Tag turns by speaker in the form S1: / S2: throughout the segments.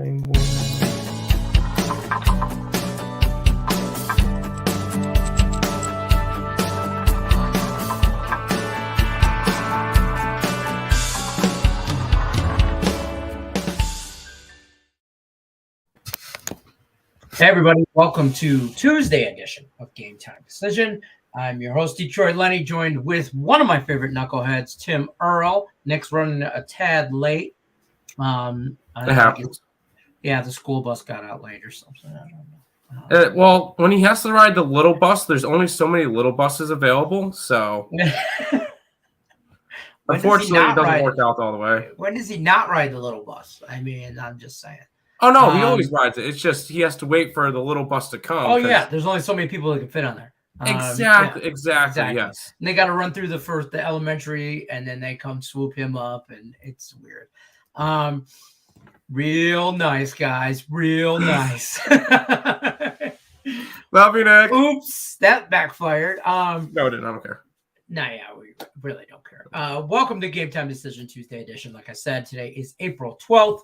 S1: Hey everybody, welcome to Tuesday edition of Game Time Decision. I'm your host, Detroit Lenny, joined with one of my favorite knuckleheads, Tim Earl. Nick's running a tad late.
S2: It happens.
S1: The school bus got out late or something. I don't know.
S2: Well, when he has to ride the little bus, there's only so many little buses available, so unfortunately it doesn't work out all the way.
S1: When does he not ride the little bus? I mean, I'm just saying.
S2: Oh, no, he always rides it. It's just he has to wait for the little bus to come.
S1: Oh, yeah, there's only so many people that can fit on there.
S2: Exactly, yes.
S1: And they got to run through the elementary, and then they come swoop him up, and it's weird. Real nice, guys. Real nice.
S2: Love you, Nick.
S1: Oops, that backfired.
S2: No, it didn't. I don't care.
S1: Nah, yeah, we really don't care. Welcome to Game Time Decision Tuesday edition. Like I said, today is April 12th.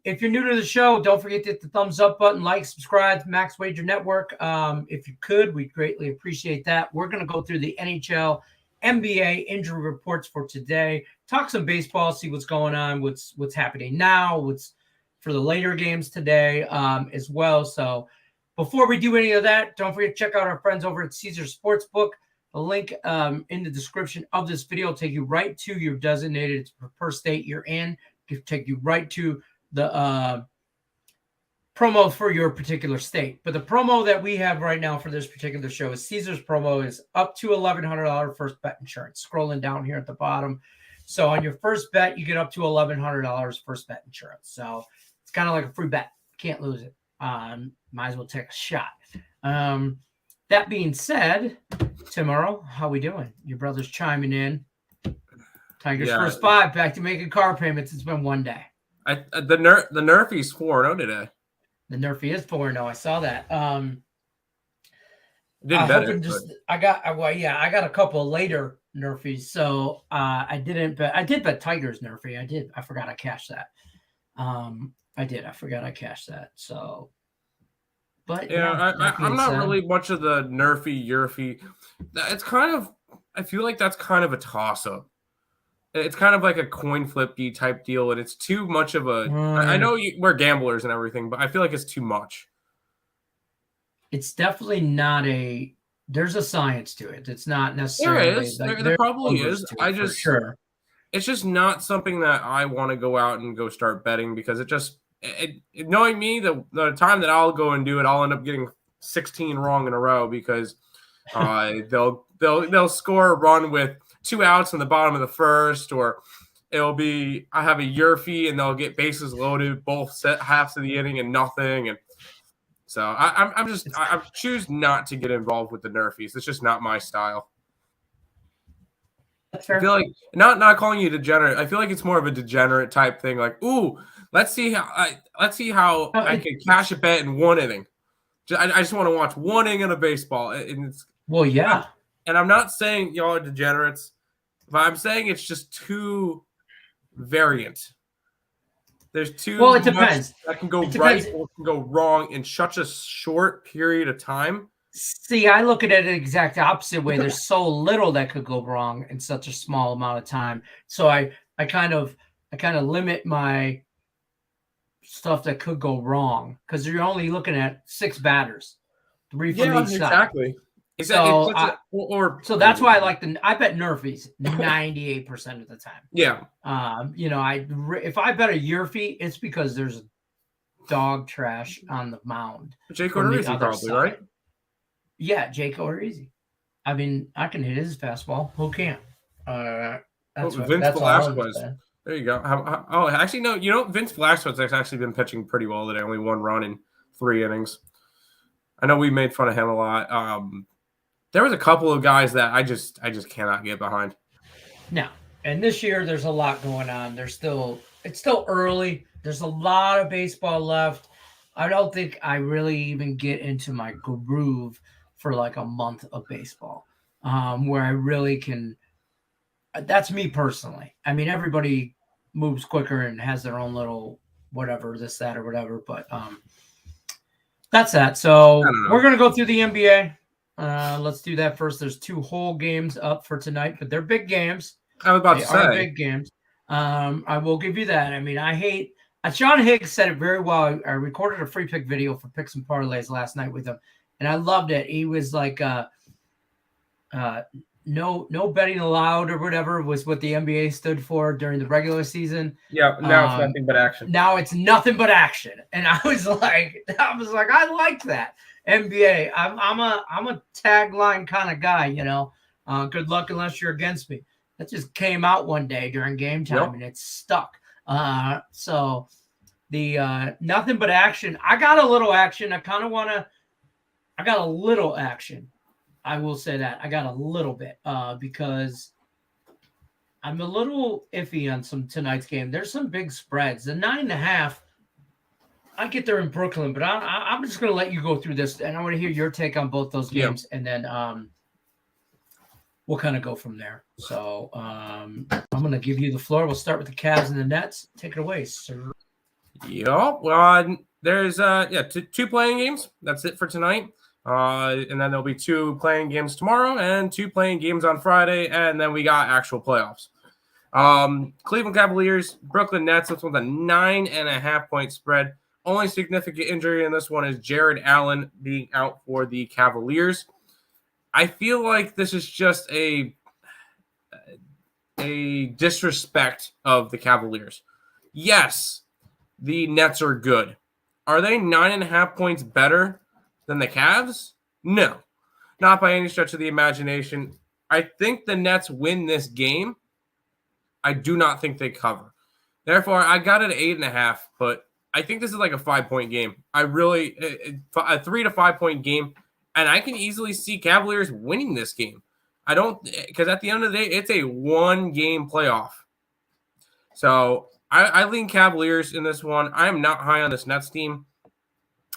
S1: If you're new to the show, don't forget to hit the thumbs up button, like, subscribe to Max Wager Network. If you could, we'd greatly appreciate that. We're going to go through the NHL, NBA injury reports for today, talk some baseball, see what's going on, what's happening now, what's for the later games today as well. So before we do any of that, don't forget to check out our friends over at Caesar Sportsbook. The link in the description of this video will take you right to your designated per state you're in. Take you right to the promo for your particular state. But the promo that we have right now for this particular show is Caesar's promo is up to $1,100 first bet insurance. Scrolling down here at the bottom. So on your first bet, you get up to $1,100 first bet insurance. So it's kind of like a free bet. Can't lose it. Might as well take a shot. That being said, Tim Earl, how we doing? Your brother's chiming in. Tigers first 5 back to making car payments. It's been one day.
S2: The Nerfie's 4-0 today.
S1: The Nerfie is 4-0. I saw that.
S2: Didn't bet it.
S1: I got a couple of later Nerfies, so I didn't bet. I did bet Tigers Nerfie. I forgot I cashed that. I forgot I cashed that. So, but
S2: I'm not really much of the Nerfie. It's kind of. I feel like that's kind of a toss-up. It's kind of like a coin flip-y type deal, and it's too much of a. I know we're gamblers and everything, but I feel like it's too much.
S1: It's definitely not a. There's a science to it. It's not necessarily.
S2: There is. There probably is.
S1: Sure.
S2: It's just not something that I want to go out and go start betting because knowing me, the time that I'll go and do it, I'll end up getting 16 wrong in a row because they'll score a run with 2 outs in the bottom of the first, or it'll be I have a Yerfie and they'll get bases loaded both set halves of the inning and nothing, and so I choose not to get involved with the Nerfies. It's just not my style.
S1: That's fair.
S2: I feel like not calling you degenerate. I feel like it's more of a degenerate type thing. Like, ooh, let's see how I can cash a bet in one inning. I just want to watch one inning of baseball. And it's and I'm not saying y'all are degenerates. But I'm saying it's just too variant. There's too
S1: much it depends.
S2: That can go right or can go wrong in such a short period of time.
S1: See, I look at it the exact opposite way. There's so little that could go wrong in such a small amount of time. So I kind of limit my stuff that could go wrong because you're only looking at 6 batters, 3 from each side.
S2: Exactly.
S1: So that's why I bet Nerfies 98% of the time.
S2: Yeah.
S1: If I bet a Yerfie, it's because there's dog trash on the mound.
S2: Jake Odorizzi probably, right?
S1: Yeah, Jake Odorizzi. I mean, I can hit his fastball. Who can't?
S2: Vince Velasquez. There you go. Actually, no. Vince Velasquez has actually been pitching pretty well today. Only 1 run in 3 innings. I know we made fun of him a lot. There was a couple of guys that I just cannot get behind.
S1: No, and this year there's a lot going on. It's still early. There's a lot of baseball left. I don't think I really even get into my groove for like a month of baseball, where I really can. That's me personally. I mean, everybody moves quicker and has their own little whatever, this, that, or whatever. But that's that. So we're going to go through the NBA. Let's do that first. There's 2 whole games up for tonight, but they're big games.
S2: I was about to say.
S1: Big games. I will give you that. I mean, I hate Sean Higgs said it very well. I recorded a free pick video for picks and parlays last night with him, and I loved it. He was like, no betting allowed or whatever was what the NBA stood for during the regular season.
S2: Yeah, now it's nothing but action.
S1: Now it's nothing but action, and I was like, I like that. NBA. I'm a tagline kind of guy, you know. Good luck unless you're against me. That just came out one day during game time, and it's stuck. So the nothing but action. I got a little action. I got a little action. I will say that I got a little bit because I'm a little iffy on some tonight's game. There's some big spreads. The 9.5. I get there in Brooklyn, but I'm just going to let you go through this, and I want to hear your take on both those games, and then we'll kind of go from there. So I'm going to give you the floor. We'll start with the Cavs and the Nets. Take it away, sir.
S2: Yeah, well, there's 2 playing games. That's it for tonight. And then there'll be 2 playing games tomorrow and 2 playing games on Friday, and then we got actual playoffs. Cleveland Cavaliers, Brooklyn Nets. This one's a 9.5-point spread. Only significant injury in this one is Jared Allen being out for the Cavaliers. I feel like this is just a disrespect of the Cavaliers. Yes, the Nets are good. Are they 9.5 points better than the Cavs? No, not by any stretch of the imagination. I think the Nets win this game. I do not think they cover. Therefore, I got it at 8.5, but I think this is like a 5-point game. A 3 to 5 point game, and I can easily see Cavaliers winning this game. Because at the end of the day, it's a 1-game playoff. So I lean Cavaliers in this one. I am not high on this Nets team.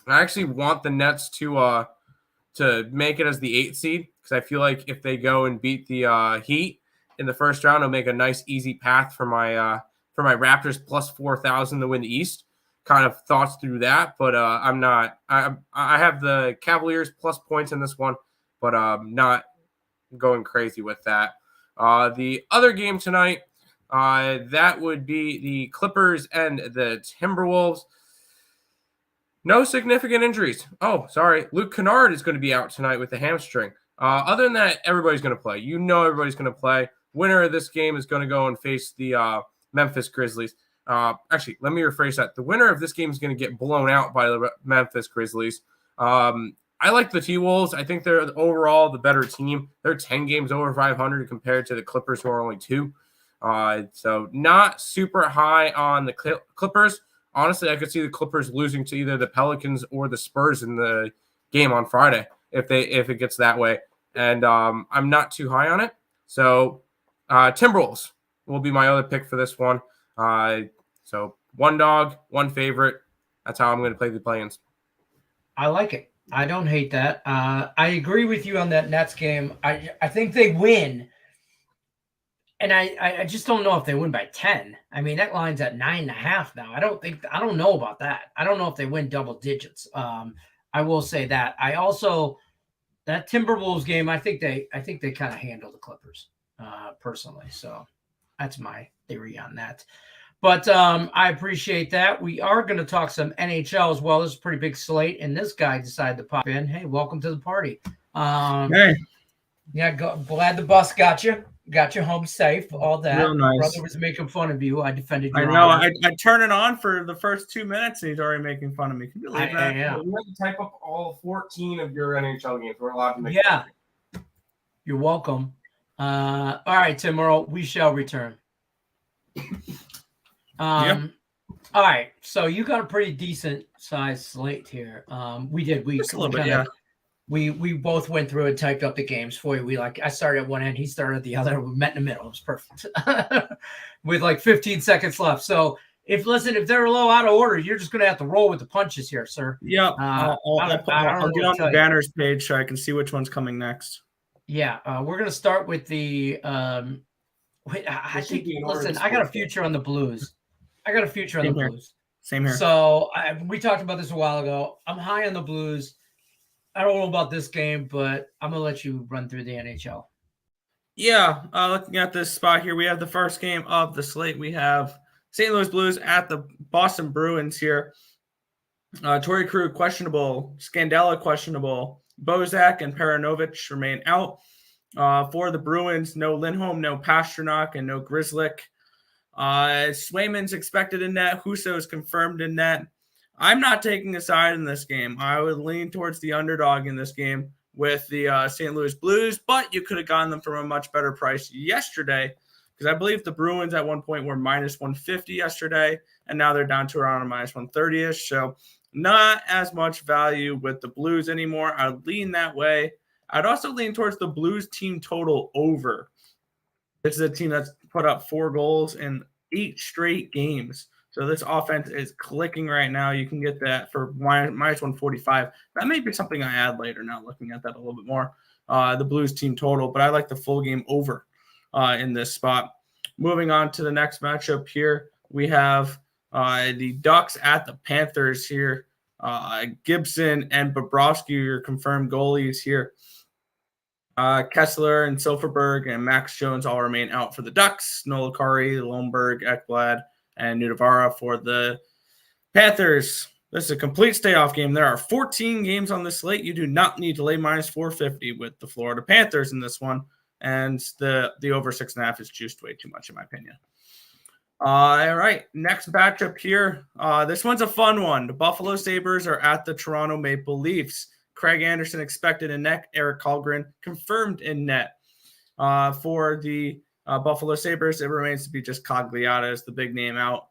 S2: I actually want the Nets to make it as the 8th seed, because I feel like if they go and beat the Heat in the first round, it'll make a nice easy path for my Raptors plus 4,000 to win the East. Kind of thoughts through that, but I'm not. I have the Cavaliers plus points in this one, but I'm not going crazy with that. The other game tonight, that would be the Clippers and the Timberwolves. No significant injuries. Oh, sorry. Luke Kennard is going to be out tonight with a hamstring. Other than that, everybody's going to play. You know everybody's going to play. Winner of this game is going to go and face the Memphis Grizzlies. Actually, let me rephrase that. The winner of this game is going to get blown out by the Memphis Grizzlies. I like the T-Wolves. I think they're overall the better team. They're 10 games over 500 compared to the Clippers, who are only 2. So not super high on the Clippers. Honestly, I could see the Clippers losing to either the Pelicans or the Spurs in the game on Friday if it gets that way. And I'm not too high on it. So Timberwolves will be my other pick for this one. So 1 dog, 1 favorite. That's how I'm going to play the play-ins.
S1: I like it. I don't hate that. I agree with you on that Nets game. I think they win. And I just don't know if they win by 10. I mean, that line's at 9.5 now. I don't know about that. I don't know if they win double digits. I will say that. That Timberwolves game, I think they kind of handle the Clippers, personally. So that's my theory on that. But I appreciate that. We are going to talk some NHL as well. This is a pretty big slate, and this guy decided to pop in. Hey, welcome to the party.
S3: Hey.
S1: Yeah, glad the bus got you. Got you home safe, all that.
S3: Real nice.
S1: Brother was making fun of you. I defended you.
S3: I know. I turn it on for the first 2 minutes, and he's already making fun of me. Can you believe that?
S1: Yeah.
S2: You have to type up all 14 of your NHL games. We're allowed to make
S1: Yeah. You're welcome. All right, Tim Earl, we shall return. All right, so you got a pretty decent sized slate here. We did.
S3: Just a little bit, yeah.
S1: We both went through and typed up the games for you. I started at one end, he started at the other. We met in the middle. It was perfect. With like 15 seconds left. So if they're a little out of order, you're just gonna have to roll with the punches here, sir.
S3: Yeah. I'll get on the banners page so I can see which one's coming next.
S1: Yeah, we're gonna start with the I got a future on the Blues. Blues.
S3: Same here.
S1: So we talked about this a while ago. I'm high on the Blues. I don't know about this game, but I'm going to let you run through the NHL.
S3: Yeah, looking at this spot here, we have the first game of the slate. We have St. Louis Blues at the Boston Bruins here. Torrey Krug questionable, Scandella questionable, Bozak and Paranovich remain out. For the Bruins, no Lindholm, no Pasternak, and no Grzelcyk. Swayman's expected in net. Husso is confirmed in net. I'm not taking a side in this game. I would lean towards the underdog in this game with the St. Louis Blues, but you could have gotten them from a much better price yesterday because I believe the Bruins at one point were minus 150 yesterday, and now they're down to around a minus 130-ish. So not as much value with the Blues anymore. I'd lean that way. I'd also lean towards the Blues team total over. This is a team that's put up 4 goals in 8 straight games. So this offense is clicking right now. You can get that for minus 145. That may be something I add later now, looking at that a little bit more. The Blues team total, but I like the full game over in this spot. Moving on to the next matchup here, we have the Ducks at the Panthers here. Gibson and Bobrovsky are confirmed goalies here. Kessler and Silverberg and Max Jones all remain out for the Ducks. Nolakari, Lomberg, Ekblad, and Nudavara for the Panthers. This is a complete stay-off game. There are 14 games on this slate. You do not need to lay minus 450 with the Florida Panthers in this one. And the over 6.5 is juiced way too much, in my opinion. All right, next matchup here. This one's a fun one. The Buffalo Sabres are at the Toronto Maple Leafs. Craig Anderson expected in net. Eric Kallgren confirmed in net. For the Buffalo Sabres, it remains to be just Cogliata as the big name out.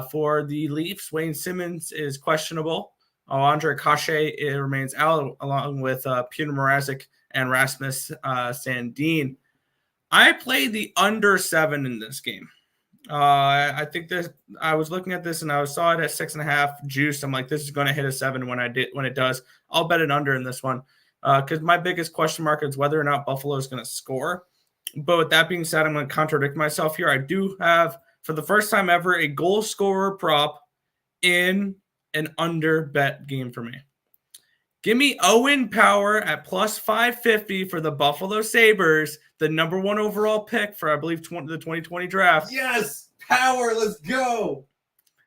S3: For the Leafs, Wayne Simmons is questionable. Andre Cachet remains out along with Peter Mrazek and Rasmus Sandin. I played the under 7 in this game. I think this. I was looking at this and I saw it at 6.5 juice. I'm like, this is going to hit a 7 when it does. I'll bet an under in this one because my biggest question mark is whether or not Buffalo is going to score. But with that being said, I'm going to contradict myself here. I do have, for the first time ever, a goal scorer prop in an under bet game for me. Give me Owen Power at plus 550 for the Buffalo Sabres, the number 1 overall pick for, I believe, the 2020 draft.
S2: Yes, Power, let's go.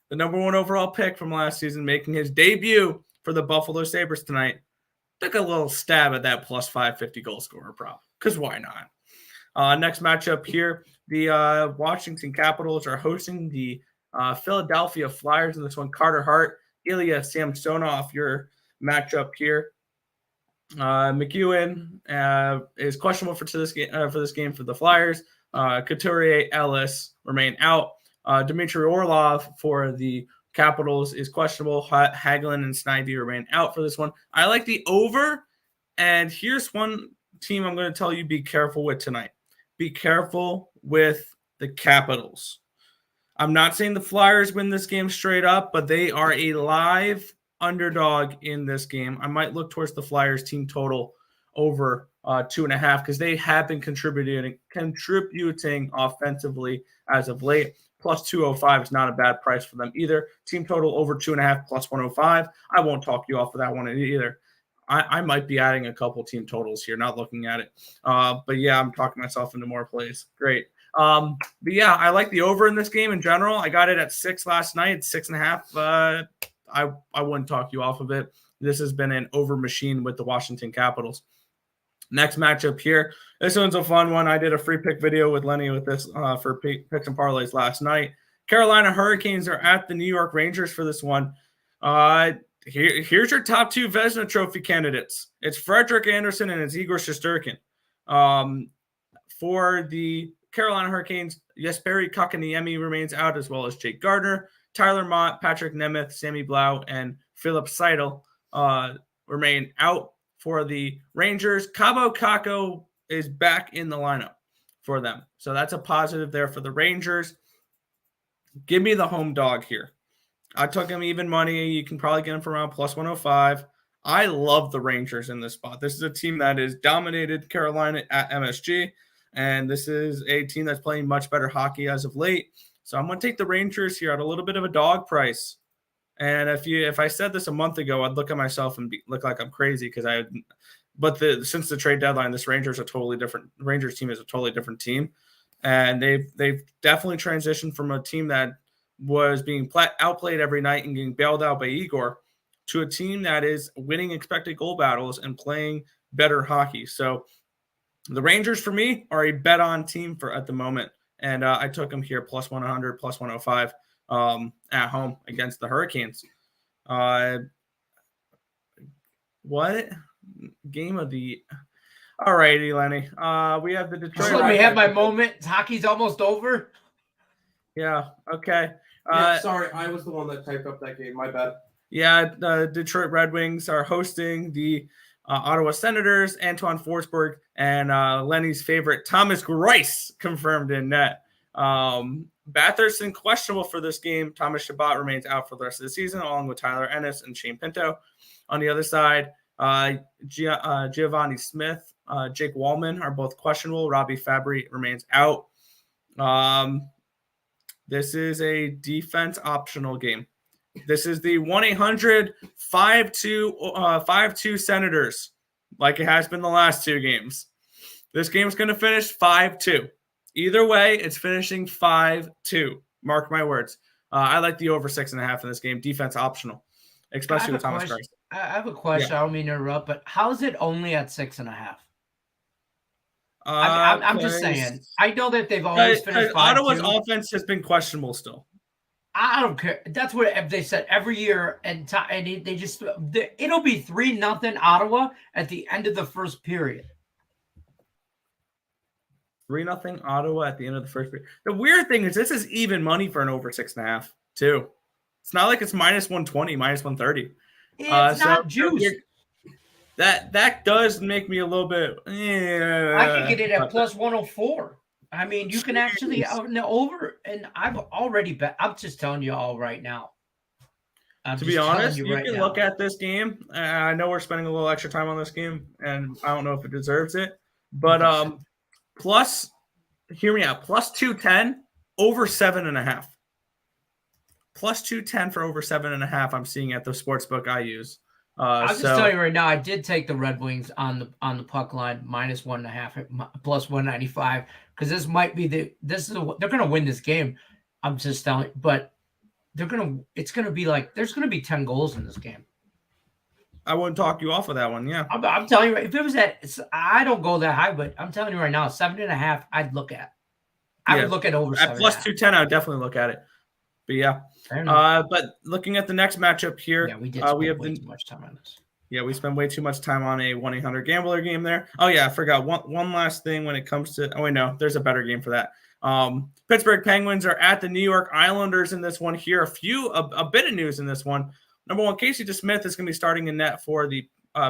S3: The number 1 overall pick from last season, making his debut for the Buffalo Sabres tonight. Took a little stab at that plus 550 goal scorer prop, because why not? Next matchup here, the Washington Capitals are hosting the Philadelphia Flyers in this one. Carter Hart, Ilya Samsonov, your matchup here. McEwen is questionable for this game for the Flyers. Couturier, Ellis remain out. Dmitry Orlov for the Capitals is questionable. Hagelin and Snivy remain out for this one. I like the over, and here's one team I'm going to tell you be careful with tonight. Be careful with the Capitals. I'm not saying the Flyers win this game straight up, but they are a live underdog in this game. I might look towards the Flyers team total over 2.5 because they have been contributing offensively as of late. Plus 205 is not a bad price for them either. Team total over 2.5 plus 105. I won't talk you off of that one either. I might be adding a couple team totals here, not looking at it. But yeah, I'm talking myself into more plays. Great. But yeah, I like the over in this game in general. I got it at 6 last night. It's 6.5. I wouldn't talk you off of it. This has been an over machine with the Washington Capitals. Next matchup here. This one's a fun one. I did a free pick video with Lenny with this for picks and parlays last night. Carolina Hurricanes are at the New York Rangers for this one. Here's your top 2 Vezina Trophy candidates. It's Frederik Andersen and it's Igor Shesterkin. For the Carolina Hurricanes, Jesperi Kotkaniemi remains out, as well as Jake Gardner. Tyler Mott, Patrick Nemeth, Sammy Blau, and Philip Seidel remain out. For the Rangers, Cabo Caco is back in the lineup for them. So that's a positive there for the Rangers. Give me the home dog here. I took him even money. You can probably get him for around plus 105. I love the Rangers in this spot. This is a team that has dominated Carolina at MSG, and this is a team that's playing much better hockey as of late. So I'm going to take the Rangers here at a little bit of a dog price And if I said this a month ago, I'd look at myself and look like I'm crazy but since the trade deadline, this Rangers team is a totally different team, and they've definitely transitioned from a team that was being outplayed every night and getting bailed out by Igor to a team that is winning expected goal battles and playing better hockey. So the Rangers, for me, are a bet-on team at the moment, and I took them here plus 100, plus 105 at home against the Hurricanes. What game of the? All righty, Lenny. We have the Detroit.
S1: Let me have my moment. Hockey's almost over.
S3: Yeah. Okay.
S2: Sorry, I was the one that typed up that game. My bad.
S3: Yeah, the Detroit Red Wings are hosting the Ottawa Senators. Antoine Forsberg and Lenny's favorite Thomas Greiss confirmed in net. Batherson questionable for this game. Thomas Chabot remains out for the rest of the season, along with Tyler Ennis and Shane Pinto. On the other side, Giovanni Smith, Jake Wallman are both questionable. Robbie Fabry remains out. This is a defense optional game. This is the 1-800-5-2 Senators, like it has been the last two games. This game's going to finish 5-2. Either way, it's finishing 5-2. Mark my words. I like the over 6.5 in this game. Defense optional, especially with Thomas Greiss.
S1: I have a question. I don't mean to interrupt, but how is it only at 6.5? I'm just saying. I know that they've always finished 5-2.
S3: Ottawa's offense has been questionable still.
S1: I don't care. That's what they said every year, and they just it'll be 3-0 Ottawa at the end of the first period.
S3: 3-0 Ottawa at the end of the first period. The weird thing is this is even money for an over 6.5 too. It's not like it's minus 120, minus 130.
S1: It's not juice.
S3: That does make me a little bit.
S1: I can get it at plus 104. I mean, you can actually out in the over, and I've already bet. I'm just telling you all right now.
S3: To be honest, you can look at this game. I know we're spending a little extra time on this game, and I don't know if it deserves it, but hear me out. Plus 210 over 7.5. Plus 210 for over 7.5. I'm seeing at the sportsbook I use.
S1: I'll just tell you right now, I did take the Red Wings on the puck line minus 1.5 plus 195 because this might be they're going to win this game. I'm just telling you, but it's going to be like there's going to be 10 goals in this game.
S3: I wouldn't talk you off of that one. Yeah,
S1: I'm telling you, if it was I don't go that high, but I'm telling you right now, 7.5, I'd look at. I would look at over
S3: at plus 210. I would definitely look at it. But yeah, but looking at the next matchup here,
S1: we have way too much time on this.
S3: Yeah, we spend way too much time on a 1-800-GAMBLER game there. Oh yeah, I forgot one last thing when it comes to. Oh wait, no, there's a better game for that. Pittsburgh Penguins are at the New York Islanders in this one here. A bit of news in this one. Number one, Casey DeSmith is going to be starting in net for the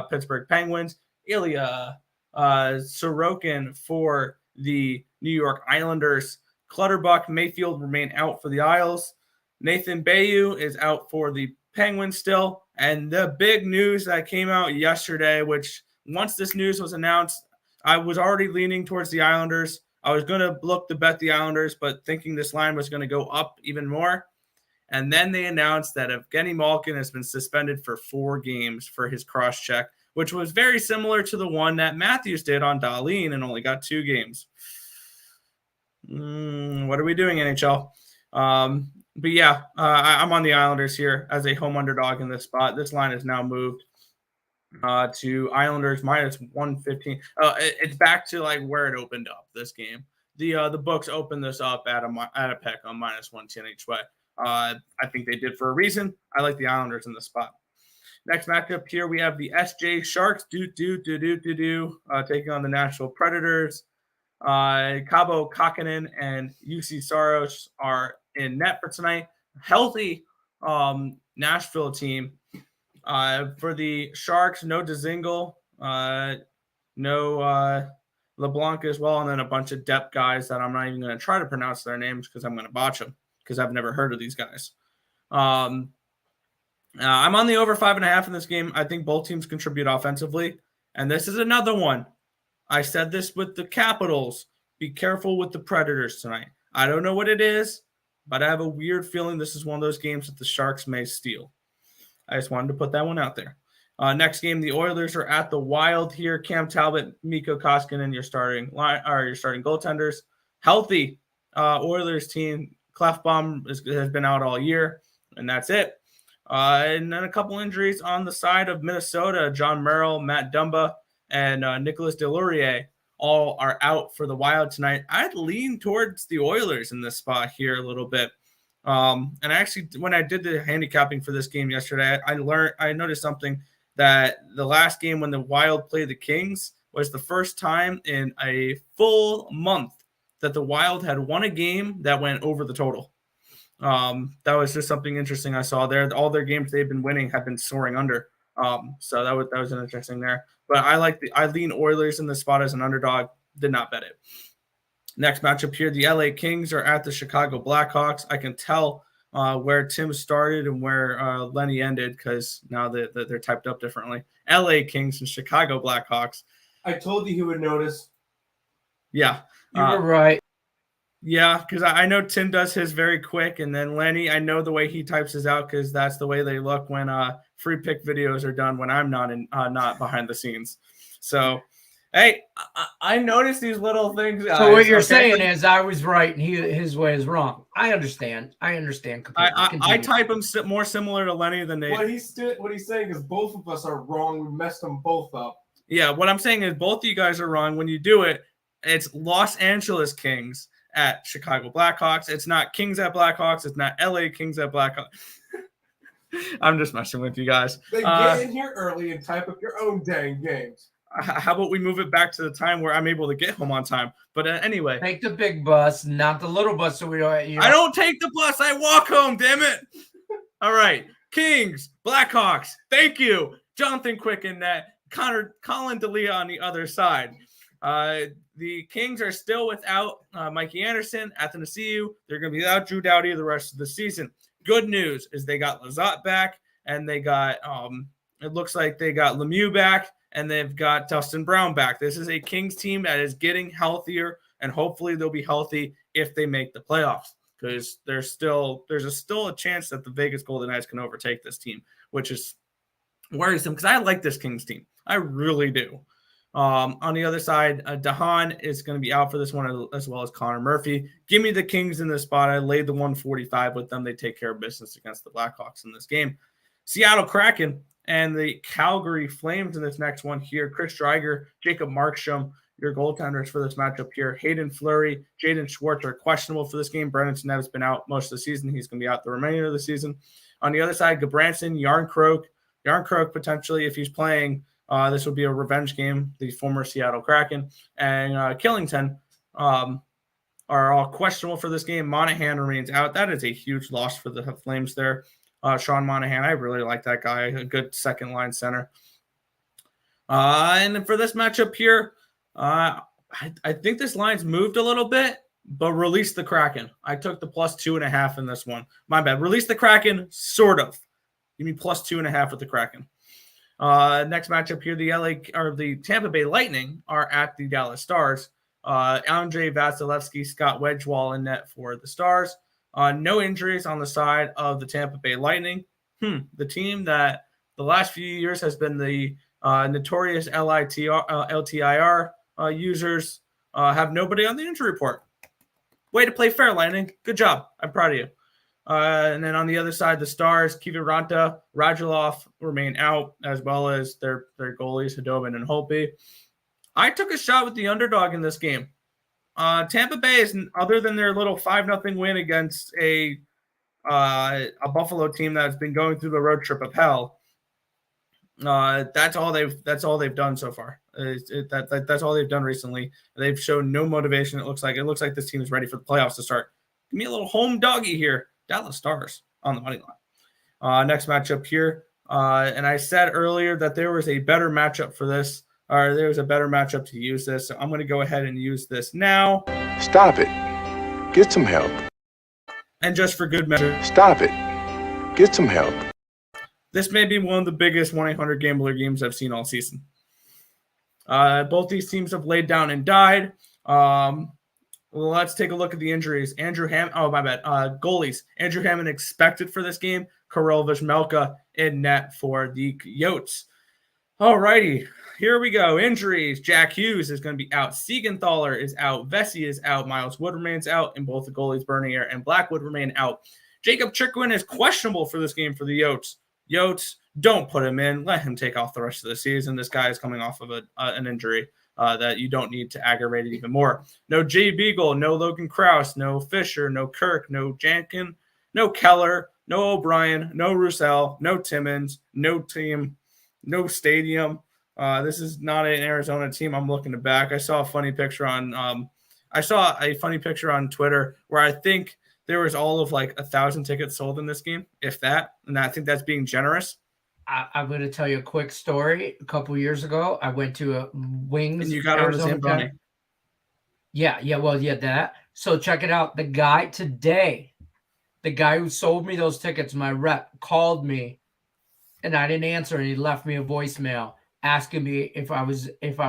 S3: Pittsburgh Penguins. Ilya Sorokin for the New York Islanders. Clutterbuck, Mayfield remain out for the Isles. Nathan Bayou is out for the Penguins still. And the big news that came out yesterday, which once this news was announced, I was already leaning towards the Islanders. I was going to look to bet the Islanders, but thinking this line was going to go up even more. And then they announced that Evgeny Malkin has been suspended for 4 games for his cross-check, which was very similar to the one that Matthews did on Dahlin and only got 2 games. What are we doing, NHL? But yeah, I'm on the Islanders here as a home underdog in this spot. This line is now moved to Islanders minus 115. It's back to like where it opened up this game. The books opened this up at a peck on minus 110 each way. I think they did for a reason. I like the Islanders in the spot. Next matchup here, we have the SJ Sharks taking on the Nashville Predators. Cabo Kakinen and UC Saros are in net for tonight. Healthy Nashville team. For the Sharks, no Dzingel, no LeBlanc as well, and then a bunch of depth guys that I'm not even going to try to pronounce their names because I'm going to botch them because I've never heard of these guys. I'm on the over 5.5 in this game. I think both teams contribute offensively, and this is another one. I said this with the Capitals. Be careful with the Predators tonight. I don't know what it is, but I have a weird feeling this is one of those games that the Sharks may steal. I just wanted to put that one out there. Next game, the Oilers are at the Wild here. Cam Talbot, Mikko Koskinen, your starting goaltenders. Healthy Oilers team. Clefbaum has been out all year, and that's it. And then a couple injuries on the side of Minnesota. John Merrill, Matt Dumba, and Nicolas Deslauriers all are out for the Wild tonight. I'd lean towards the Oilers in this spot here a little bit. And actually, when I did the handicapping for this game yesterday, I noticed something, that the last game when the Wild played the Kings was the first time in a full month that the Wild had won a game that went over the total. That was just something interesting I saw there. All their games they've been winning have been soaring under. So that was an interesting there. But I lean Oilers in the spot as an underdog. Did not bet it. Next matchup here, the LA Kings are at the Chicago Blackhawks. I can tell where Tim started and where Lenny ended, because now that they're typed up differently. LA Kings and Chicago Blackhawks.
S2: I told you he would notice.
S3: Yeah.
S1: You were right.
S3: Yeah, because I know Tim does his very quick, and then Lenny, I know the way he types his out, because that's the way they look when free pick videos are done when I'm not behind the scenes. So, hey, I noticed these little things.
S1: So what you're saying is I was right and his way is wrong. I understand. Completely.
S3: I type them more similar to Lenny than they.
S2: What he's saying is both of us are wrong. We messed them both up.
S3: Yeah, what I'm saying is both of you guys are wrong. When you do it, it's Los Angeles Kings at Chicago Blackhawks. It's not Kings at Blackhawks. It's not LA Kings at Blackhawks. I'm just messing with you guys.
S2: Then get in here early and type up your own dang games.
S3: How about we move it back to the time where I'm able to get home on time? But anyway.
S1: Take the big bus, not the little bus. So we don't.
S3: I don't take the bus. I walk home, damn it. All right. Kings, Blackhawks. Thank you. Jonathan Quick in net. Colin D'Elia on the other side. The Kings are still without Mikey Anderson, Athanasiou. They're going to be without Drew Doughty the rest of the season. Good news is they got Lizotte back, and they got it looks like they got Lemieux back, and they've got Dustin Brown back. This is a Kings team that is getting healthier, and hopefully they'll be healthy if they make the playoffs, because there's still a chance that the Vegas Golden Knights can overtake this team, which is worrisome because I like this Kings team. I really do. On the other side, Dahan is going to be out for this one, as well as Connor Murphy. Give me the Kings in this spot. I laid the 145 with them. They take care of business against the Blackhawks in this game. Seattle Kraken and the Calgary Flames in this next one here. Chris Driedger, Jacob Markstrom, your goaltenders for this matchup here. Hayden Fleury, Jaden Schwartz are questionable for this game. Brendan Snell has been out most of the season. He's going to be out the remainder of the season. On the other side, Gabranson, Yarncroke potentially, if he's playing, this would be a revenge game. The former Seattle Kraken and Killington are all questionable for this game. Monahan remains out. That is a huge loss for the Flames there. Sean Monahan, I really like that guy. A good second-line center. And for this matchup here, I think this line's moved a little bit, but release the Kraken. I took the plus 2.5 in this one. My bad. Release the Kraken, sort of. Give me plus 2.5 with the Kraken. Next matchup here, the Tampa Bay Lightning are at the Dallas Stars. Andrei Vasilevsky, Scott Wedgewall in net for the Stars. No injuries on the side of the Tampa Bay Lightning. The team that the last few years has been the notorious LTIR users have nobody on the injury report. Way to play fair, Lightning. Good job. I'm proud of you. And then on the other side, the Stars, Kiviranta, Radulov remain out, as well as their goalies, Khudobin and Holtby. I took a shot with the underdog in this game. Tampa Bay is, other than their little 5-0 win against a Buffalo team that's been going through the road trip of hell. That's all they've done so far. That's all they've done recently. They've shown no motivation. It looks like this team is ready for the playoffs to start. Give me a little home doggy here. Dallas Stars on the money line. Next matchup here. And I said earlier that there was a better matchup for this, or there was a better matchup to use this. So I'm going to go ahead and use this now.
S4: Stop it. Get some help.
S3: And just for good measure.
S4: Stop it. Get some help.
S3: This may be one of the biggest 1-800-GAMBLER games I've seen all season. Both these teams have laid down and died. Let's take a look at the injuries. Andrew Hammond. Oh, my bad. Goalies. Andrew Hammond expected for this game. Karel Melka in net for the Coyotes. All righty, here we go. Injuries. Jack Hughes is going to be out. Siegenthaler is out. Vesey is out. Miles Wood remains out. And both the goalies, Bernier and Blackwood, remain out. Jacob Chikrin is questionable for this game for the Yotes. Yotes, don't put him in. Let him take off the rest of the season. This guy is coming off of an injury that you don't need to aggravate it even more. No Jay Beagle, no Logan Krause, no Fisher, no Kirk, no Jankin, no Keller, no O'Brien, no Roussel, no Timmins, no team, no stadium. This is not an Arizona team. I'm looking back. I saw a funny picture on Twitter where I think there was all of like 1,000 tickets sold in this game, if that. And I think that's being generous.
S1: I'm going to tell you a quick story. A couple years ago, I went to a Wings.
S3: And you got over the Zamboni.
S1: Yeah, that. So check it out. The guy today, the guy who sold me those tickets, my rep, called me, and I didn't answer, and he left me a voicemail asking me if I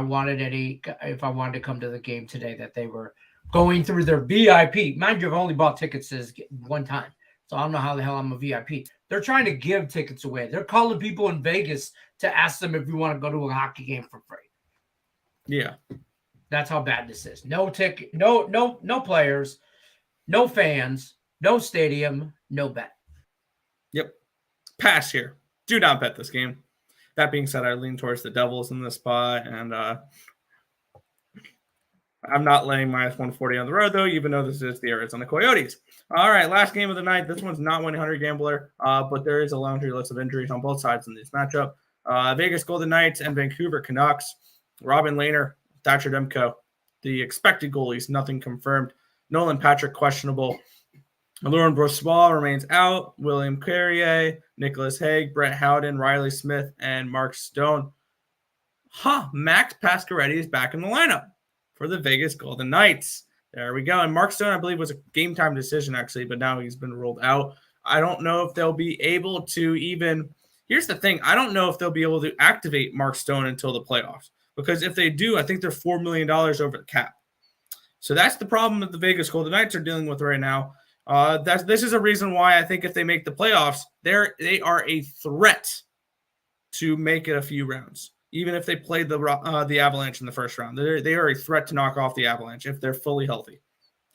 S1: wanted to come to the game today, that they were going through their VIP. Mind you, I've only bought tickets one time, so I don't know how the hell I'm a VIP. They're trying to give tickets away. They're calling people in Vegas to ask them if you want to go to a hockey game for free.
S3: Yeah.
S1: That's how bad this is. No ticket, no players, no fans, no stadium, no bet.
S3: Yep. Pass here. Do not bet this game. That being said, I lean towards the Devils in this spot, and I'm not laying minus 140 on the road, though, even though this is the Arizona Coyotes. All right, last game of the night. This one's not 100 Gambler, but there is a laundry list of injuries on both sides in this matchup. Vegas Golden Knights and Vancouver Canucks. Robin Lehner, Thatcher Demko. The expected goalies, nothing confirmed. Nolan Patrick, questionable. Laurent Brossoit remains out. William Carrier, Nicholas Hague, Brett Howden, Riley Smith, and Mark Stone. Max Pasquaretti is back in the lineup for the Vegas Golden Knights. There we go. And Mark Stone, I believe, was a game time decision, actually, but now he's been ruled out. I don't know if they'll be able to even – here's the thing. I don't know if they'll be able to activate Mark Stone until the playoffs, because if they do, I think they're $4 million over the cap. So that's the problem that the Vegas Golden Knights are dealing with right now. This is a reason why I think if they make the playoffs, they are a threat to make it a few rounds. Even if they played the Avalanche in the first round, they are a threat to knock off the Avalanche if they're fully healthy.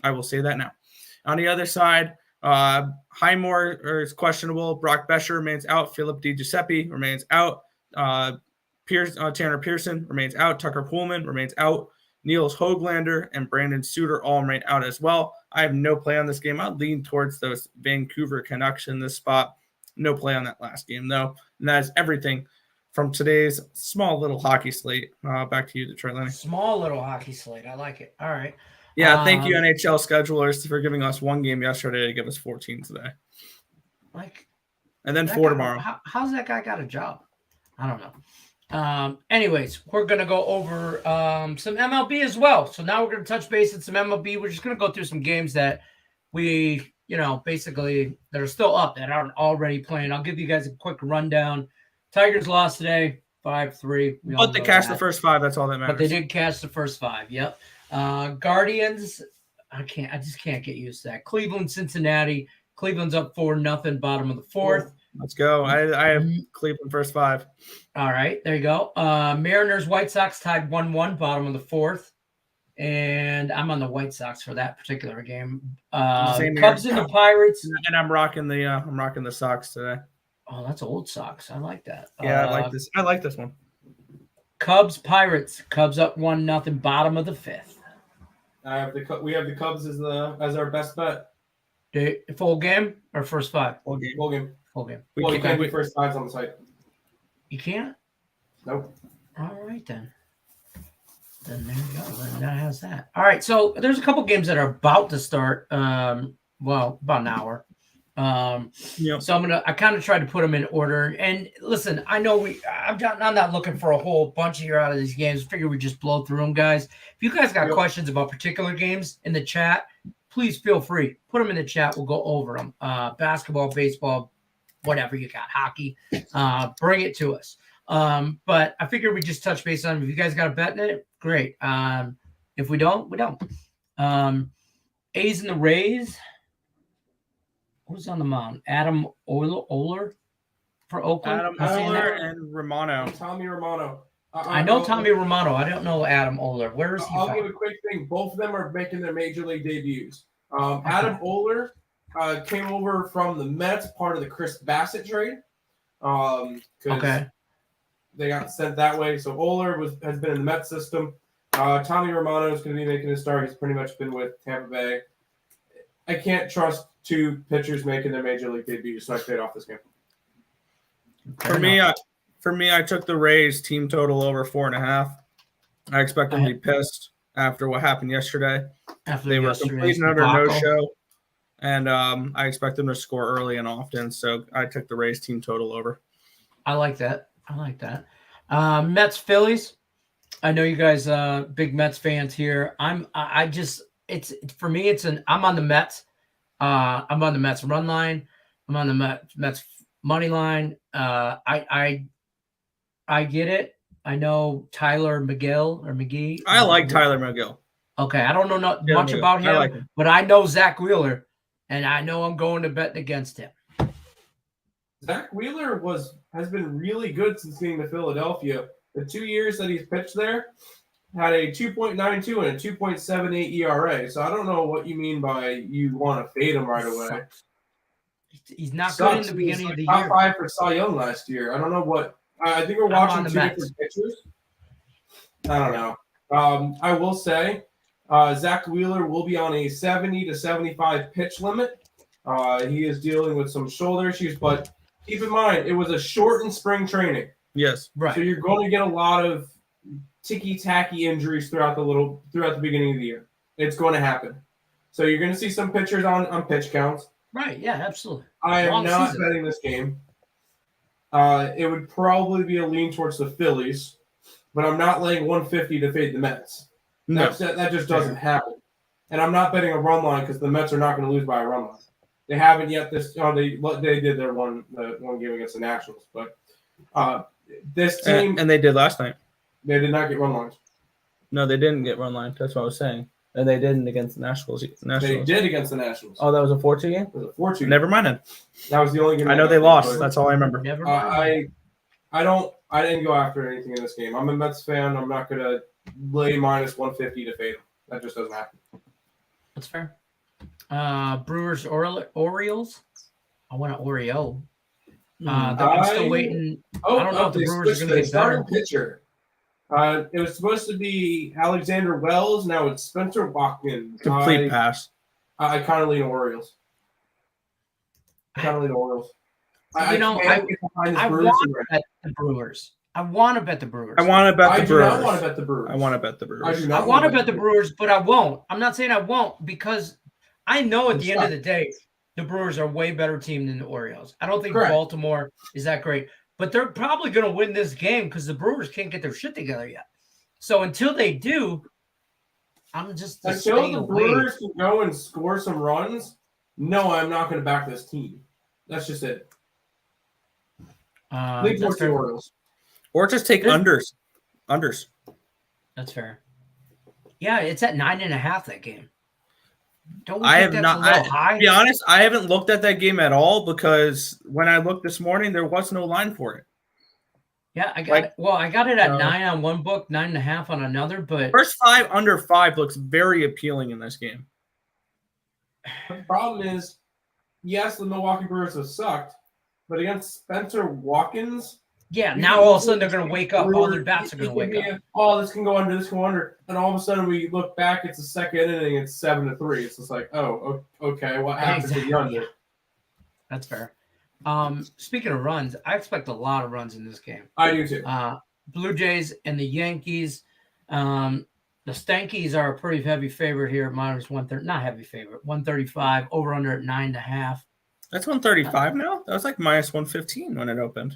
S3: I will say that now. On the other side, Highmore is questionable. Brock Bescher remains out. Philip DiGiuseppe remains out. Tanner Pearson remains out. Tucker Pullman remains out. Niels Höglander and Brandon Suter all remain out as well. I have no play on this game. I'll lean towards those Vancouver Canucks in this spot. No play on that last game, though. And that is everything from today's small little hockey slate. Back to you, Detroit Lenny.
S1: Small little hockey slate. I like it. All right.
S3: Yeah, thank you, NHL schedulers, for giving us one game yesterday to give us 14 today. And then 4 tomorrow.
S1: How's that guy got a job? I don't know. Anyways, we're going to go over some MLB as well. So now we're going to touch base on some MLB. We're just going to go through some games that we, basically that are still up that aren't already playing. I'll give you guys a quick rundown. Tigers lost today, 5-3.
S3: But they cashed the first 5. That's all that matters.
S1: But they did catch the first 5. Yep. Guardians, I just can't get used to that. Cleveland, Cincinnati. Cleveland's up 4-0, bottom of the 4th.
S3: Let's go. I have Cleveland first 5.
S1: All right, there you go. Mariners, White Sox tied 1-1, bottom of the 4th. And I'm on the White Sox for that particular game. Cubs and the Pirates.
S3: And I'm rocking the Sox today.
S1: Oh, that's old Sox. I like that.
S3: Yeah, I like this one.
S1: Cubs, Pirates. Cubs up 1-0, bottom of the 5th.
S2: We have the Cubs as our best bet.
S1: Full game or first 5?
S2: Full game.
S3: We
S2: can't do first 5s on the site.
S1: You can't?
S2: Nope.
S1: All right, then. Then there you go. Then that has that. All right, so there's a couple games that are about to start. About an hour. So I kind of tried to put them in order. And listen, I know I'm not looking for a whole bunch here out of these games. Figure we just blow through them, guys. If you guys got questions about particular games in the chat, please feel free. Put them in the chat. We'll go over them. Basketball, baseball, whatever you got, hockey. Bring it to us. But I figured we just touch base on them. If you guys got a bet in it, great. If we don't, we don't. A's and the Rays. Who's on the mound? Adam Oler for Oakland.
S3: Adam
S1: Am I saying
S3: Oler
S1: that?
S3: and Romano.
S2: Tommy Romano.
S1: I know Tommy Romano. I don't know Adam Oler. Where is he
S2: I'll
S1: from?
S2: give a quick thing. Both of them are making their major league debuts. Adam Oler came over from the Mets, part of the Chris Bassett trade.
S1: Okay.
S2: They got sent that way. So Oler has been in the Mets system. Tommy Romano is going to be making a start. He's pretty much been with Tampa Bay. I can't trust two pitchers making their major league debuts, so I stayed off this game.
S3: For me, I took the Rays team total over 4.5. I expect them to be pissed after what happened yesterday. They were completely under no-show, and I expect them to score early and often. So I took the Rays team total over.
S1: I like that. Mets Phillies. I know you guys big Mets fans here. I'm on the Mets. I'm on the Mets run line. I'm on the Mets money line. I get it. I know Tyler McGee.
S3: I like Tyler McGill.
S1: Okay, I don't know much about him, but I know Zach Wheeler, and I know I'm going to bet against him.
S2: Zach Wheeler has been really good since getting to Philadelphia. The 2 years that he's pitched there had a 2.92 and a 2.78 ERA. So I don't know what you mean by you want to fade him right away.
S1: He's not good in the beginning of the year.
S2: Top 5 for Cy Young last year. I don't know what. I think we're watching two different pitchers. I don't know. I will say Zach Wheeler will be on a 70 to 75 pitch limit. He is dealing with some shoulder issues, but keep in mind, it was a shortened spring training.
S3: Yes.
S1: Right.
S2: So you're going to get a lot of ticky-tacky injuries throughout the beginning of the year. It's going to happen. So you're going to see some pitchers on pitch counts.
S1: Right, yeah, absolutely.
S2: I am not betting this game. It would probably be a lean towards the Phillies, but I'm not laying 150 to fade the Mets.
S3: No.
S2: That just doesn't happen. And I'm not betting a run line because the Mets are not going to lose by a run line. They haven't yet. They did their one game against the Nationals, but this team
S3: and they did last night.
S2: They did not get run lines.
S3: No, they didn't get run line. That's what I was saying. And they didn't against the Nationals.
S2: They did against the Nationals.
S3: Oh, that was a 4-2 game?
S2: It was a 4-2.
S3: Never mind it.
S2: That was the only game.
S3: I know they lost. That's all I remember.
S1: Never mind.
S2: I didn't go after anything in this game. I'm a Mets fan. I'm not going to lay minus 150 to fade them. That just doesn't happen.
S1: That's fair. Brewers Orioles. I want an Oreo. I'm still waiting. I don't know if the Brewers are going to get better.
S2: Pitcher. It was supposed to be Alexander Wells. Now it's Spencer Watkins.
S3: Complete pass.
S2: I kind of lean Orioles. I want to bet the Brewers.
S1: I want to bet the Brewers.
S3: I want to bet the Brewers.
S2: I do not want to bet the Brewers.
S3: I want to bet the Brewers.
S1: I want to bet the Brewers, but I won't. I'm not saying I won't because I know at the end of the day, the Brewers are a way better team than the Orioles. I don't think Baltimore is that great, but they're probably going to win this game because the Brewers can't get their shit together yet. So until they do, I'm just
S2: until the Brewers can go and score some runs. No, I'm not going to back this team. That's just it. Leave towards the Orioles.
S3: Or just take unders. Unders.
S1: That's fair. Yeah, it's at 9.5 that game. Don't we
S3: I
S1: think
S3: have
S1: that's
S3: not.
S1: a little high?
S3: To be honest, I haven't looked at that game at all because when I looked this morning, there was no line for it.
S1: Yeah, I got it. Well, I got it at 9 on one book, 9.5 on another. But
S3: first 5 under 5 looks very appealing in this game.
S2: The problem is, yes, the Milwaukee Brewers have sucked, but against Spencer Watkins.
S1: Yeah, now all of a sudden they're going to wake up. All their bats are going to wake up.
S2: Oh, this can go under, this can go under. And all of a sudden we look back, it's the second inning, it's 7-3. It's just like, oh, okay, what happened to the under?
S1: That's fair. Speaking of runs, I expect a lot of runs in this game.
S2: I do too.
S1: Blue Jays and the Yankees. The Stankies are a pretty heavy favorite here at minus 130. Not heavy favorite, 135, over under at 9.5.
S3: That's 135 now? That was like minus 115 when it opened.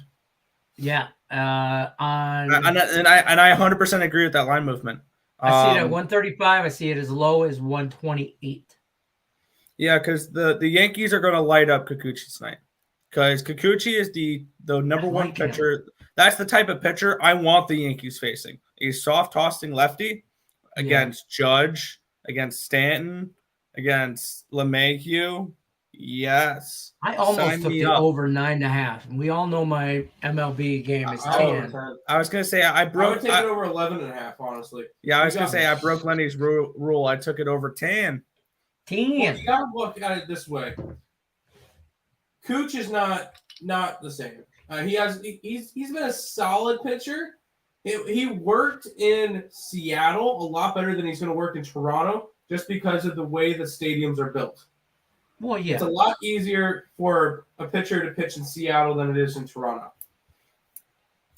S1: Yeah.
S3: And I 100% agree with that line movement.
S1: I see it at 135. I see it as low as 128.
S3: Yeah, because the Yankees are going to light up Kikuchi tonight. Because Kikuchi is the number one pitcher. That's the type of pitcher I want the Yankees facing. A soft-tossing lefty against Judge, against Stanton, against LeMahieu. Yes.
S1: I almost
S3: Sign
S1: took
S3: me
S1: the
S3: up.
S1: over 9.5, and we all know my MLB game is 10.
S3: I was gonna say I
S2: I would
S3: broke.
S2: take it over 11.5, honestly.
S3: Yeah, I was
S2: You
S3: gonna
S2: got-
S3: say I broke Lenny's rule. I took it over 10.
S1: 10.
S2: Well, you gotta look at it this way. Cooch is not the same. He's been a solid pitcher. He worked in Seattle a lot better than he's going to work in Toronto, just because of the way the stadiums are built.
S1: Well, yeah.
S2: It's a lot easier for a pitcher to pitch in Seattle than it is in Toronto.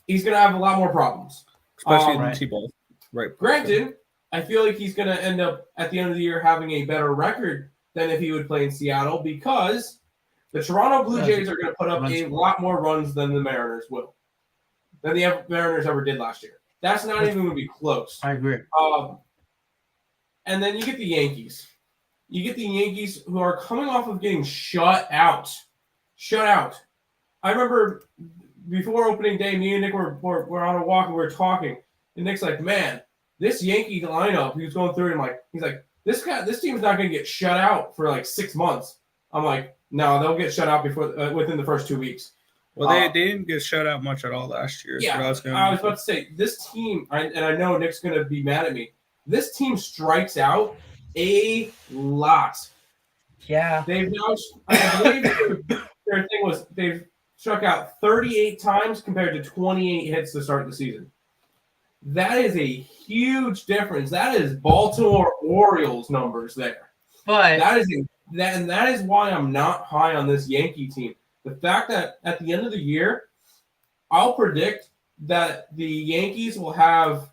S2: He's going to have a lot more problems,
S3: Especially in
S1: right.
S3: T-ball. Right.
S2: Granted, I feel like he's going to end up at the end of the year having a better record than if he would play in Seattle, because the Toronto Blue Jays are going to put up a lot more runs than the Mariners will, than the Mariners ever did last year. That's not even going to be close.
S1: I agree.
S2: And then you get the Yankees. You get the Yankees, who are coming off of getting shut out. Shut out. I remember before opening day, me and Nick were on a walk and we were talking. And Nick's like, man, this Yankee lineup, he was going through it, and he's like, this team's not going to get shut out for like 6 months. I'm like, no, they'll get shut out within the first 2 weeks.
S3: Well, they didn't get shut out much at all last year.
S2: Yeah, I was about to say, this team, and I know Nick's going to be mad at me, this team strikes out a lot.
S1: Yeah.
S2: They've now, I believe their thing was they've struck out 38 times compared to 28 hits to start the season. That is a huge difference. That is Baltimore Orioles numbers there.
S1: But
S2: that is why I'm not high on this Yankee team. The fact that at the end of the year, I'll predict that the Yankees will have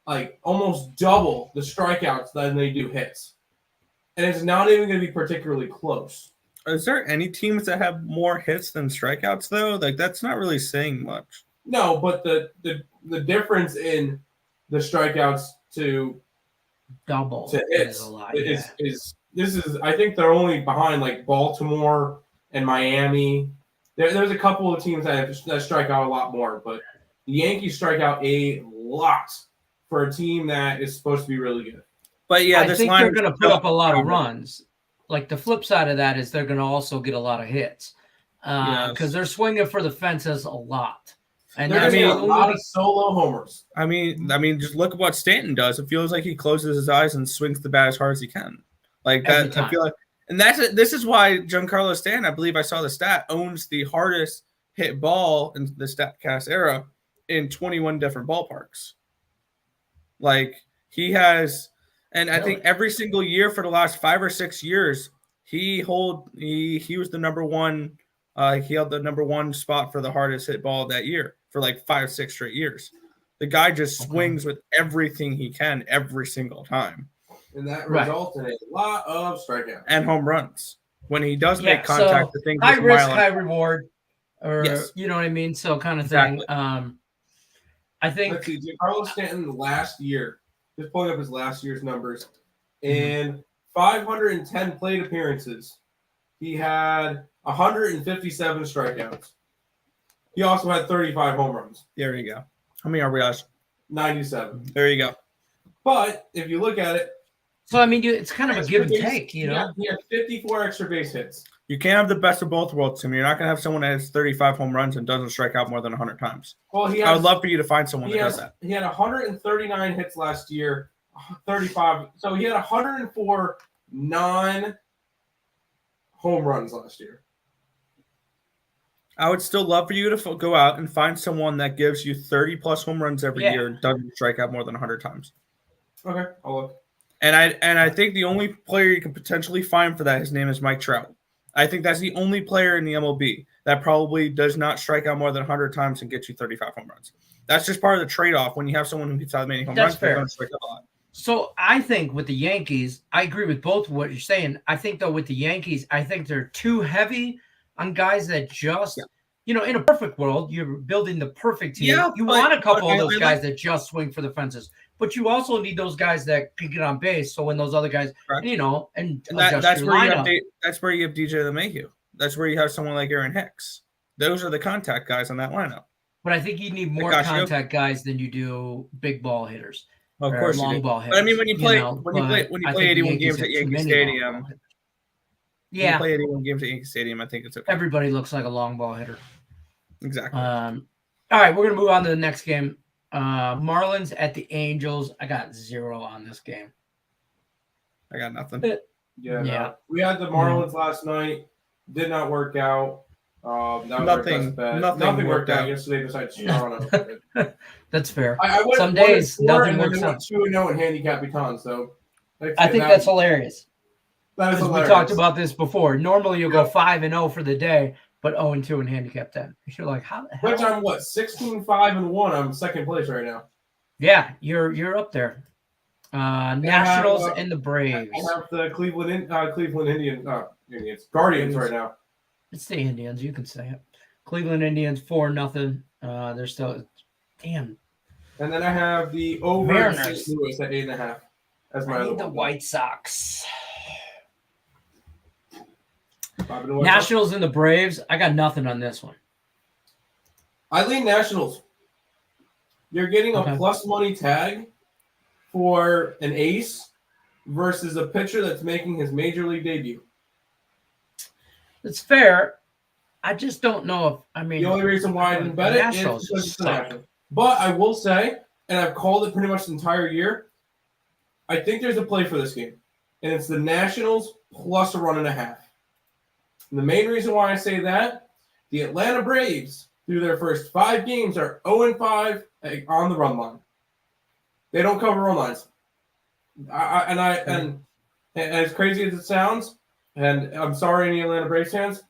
S2: like almost double the strikeouts than they do hits. And it's not even going to be particularly close.
S3: Is there any teams that have more hits than strikeouts, though? Like, that's not really saying much.
S2: No, but the difference in the strikeouts to
S1: double
S2: to hits
S1: is a lot.
S2: is I think they're only behind like Baltimore and Miami. There's a couple of teams that strike out a lot more, but the Yankees strike out a lot for a team that is supposed to be really good.
S3: But yeah,
S1: I think they're going to put up a lot of runs. Like the flip side of that is they're going to also get a lot of hits because they're swinging for the fences a lot. And
S2: there's a lot of solo homers.
S3: I mean, just look at what Stanton does. It feels like he closes his eyes and swings the bat as hard as he can. Like that, I feel like, and this is why Giancarlo Stanton, I believe I saw the stat, owns the hardest hit ball in the StatCast era in 21 different ballparks. Like he has, and I think every single year for the last 5 or 6 years, he was the number one. He held the number one spot for the hardest hit ball that year for like 5, 6 straight years. The guy just swings with everything he can every single time.
S2: And that results in a lot of strikeouts.
S3: And home runs. When he does make contact,
S1: so
S3: the thing
S1: high risk, high reward. Or you know what I mean? So kind of thing. I think
S2: let's see, Carlos Stanton last year, just pulling up his last year's numbers, in 510 plate appearances, he had 157 strikeouts. He also had 35 home runs.
S3: There you go. How many RBIs?
S2: 97.
S3: There you go.
S2: But if you look at it,
S1: so I mean, it's kind of a give and take, you know.
S2: He had 54 extra base hits.
S3: You can't have the best of both worlds, Tim. You're not going to have someone that has 35 home runs and doesn't strike out more than 100 times.
S2: Well,
S3: I would love for you to find someone that does that.
S2: He had 139 hits last year, 35. So he had 104 non-home runs last year.
S3: I would still love for you to go out and find someone that gives you 30-plus home runs every year and doesn't strike out more than 100 times.
S2: Okay, I'll look.
S3: And I think the only player you can potentially find for that, his name is Mike Trout. I think that's the only player in the MLB that probably does not strike out more than 100 times and get you 35 home runs. That's just part of the trade-off when you have someone who gets out many home runs.
S1: Fair.
S3: They're going to strike out a lot.
S1: So I think with the Yankees, I agree with both of what you're saying. I think, though, with the Yankees, I think they're too heavy on guys that just you know, in a perfect world, you're building the perfect team.
S3: Yeah,
S1: you want a couple of those guys that just swing for the fences, but you also need those guys that can get on base. So when those other guys, you know, and
S3: that's where you have that's where you have DJ LeMahieu. That's where you have someone like Aaron Hicks. Those are the contact guys on that lineup.
S1: But I think you need more contact guys than you do big ball hitters.
S3: Of course,
S1: long ball hitters.
S3: But I mean, when you play 81 games at Yankee Stadium, You
S1: Yeah.
S3: play 81 games at Yankee Stadium. I think it's okay.
S1: Everybody looks like a long ball hitter.
S3: Exactly.
S1: All right, we're gonna move on to the next game. Marlins at the Angels. I got 0 on this game.
S3: I got nothing.
S2: Yeah.
S1: Yeah.
S2: No. We had the Marlins last night. Did not work out. That was our best bet. Nothing worked out yesterday besides Toronto.
S1: That's fair.
S2: I went
S1: Some days
S2: 1-4,
S1: nothing
S2: and then
S1: works
S2: they
S1: out.
S2: went 2-0 in handicap baton. So
S1: I think that's hilarious.
S2: That is
S1: Because we
S2: hilarious.
S1: talked about this before. Normally you'll go 5-0 for the day, but 0-2 in handicap 10. You're like, how the hell?
S2: Which I'm 16-5-1. I'm second place right now.
S1: Yeah, you're up there. Nationals and the Braves.
S2: I have the Cleveland Indians Guardians right now.
S1: It's the Indians. You can say it. Cleveland Indians 4-0. They're still damn.
S2: And then I have the over in
S1: Mariners.
S2: St. Louis at 8.5. That's my
S1: I
S2: other
S1: need the
S2: one.
S1: White Sox.
S2: Nationals.
S1: Nationals and the Braves. I got nothing on this one.
S2: I lean Nationals. You're getting a
S1: Okay.
S2: plus money tag for an ace versus a pitcher that's making his major league debut.
S1: It's fair. I just don't know if
S2: The only reason why I didn't bet it is
S1: Nationals
S2: because it's the
S1: suck.
S2: Nationals. But I will say, and I've called it pretty much the entire year, I think there's a play for this game. And it's the Nationals plus 1.5. And the main reason why I say that, the Atlanta Braves, through their first 5 games, are 0-5 on the run line. They don't cover run lines. And as crazy as it sounds, and I'm sorry, any Atlanta Braves fans,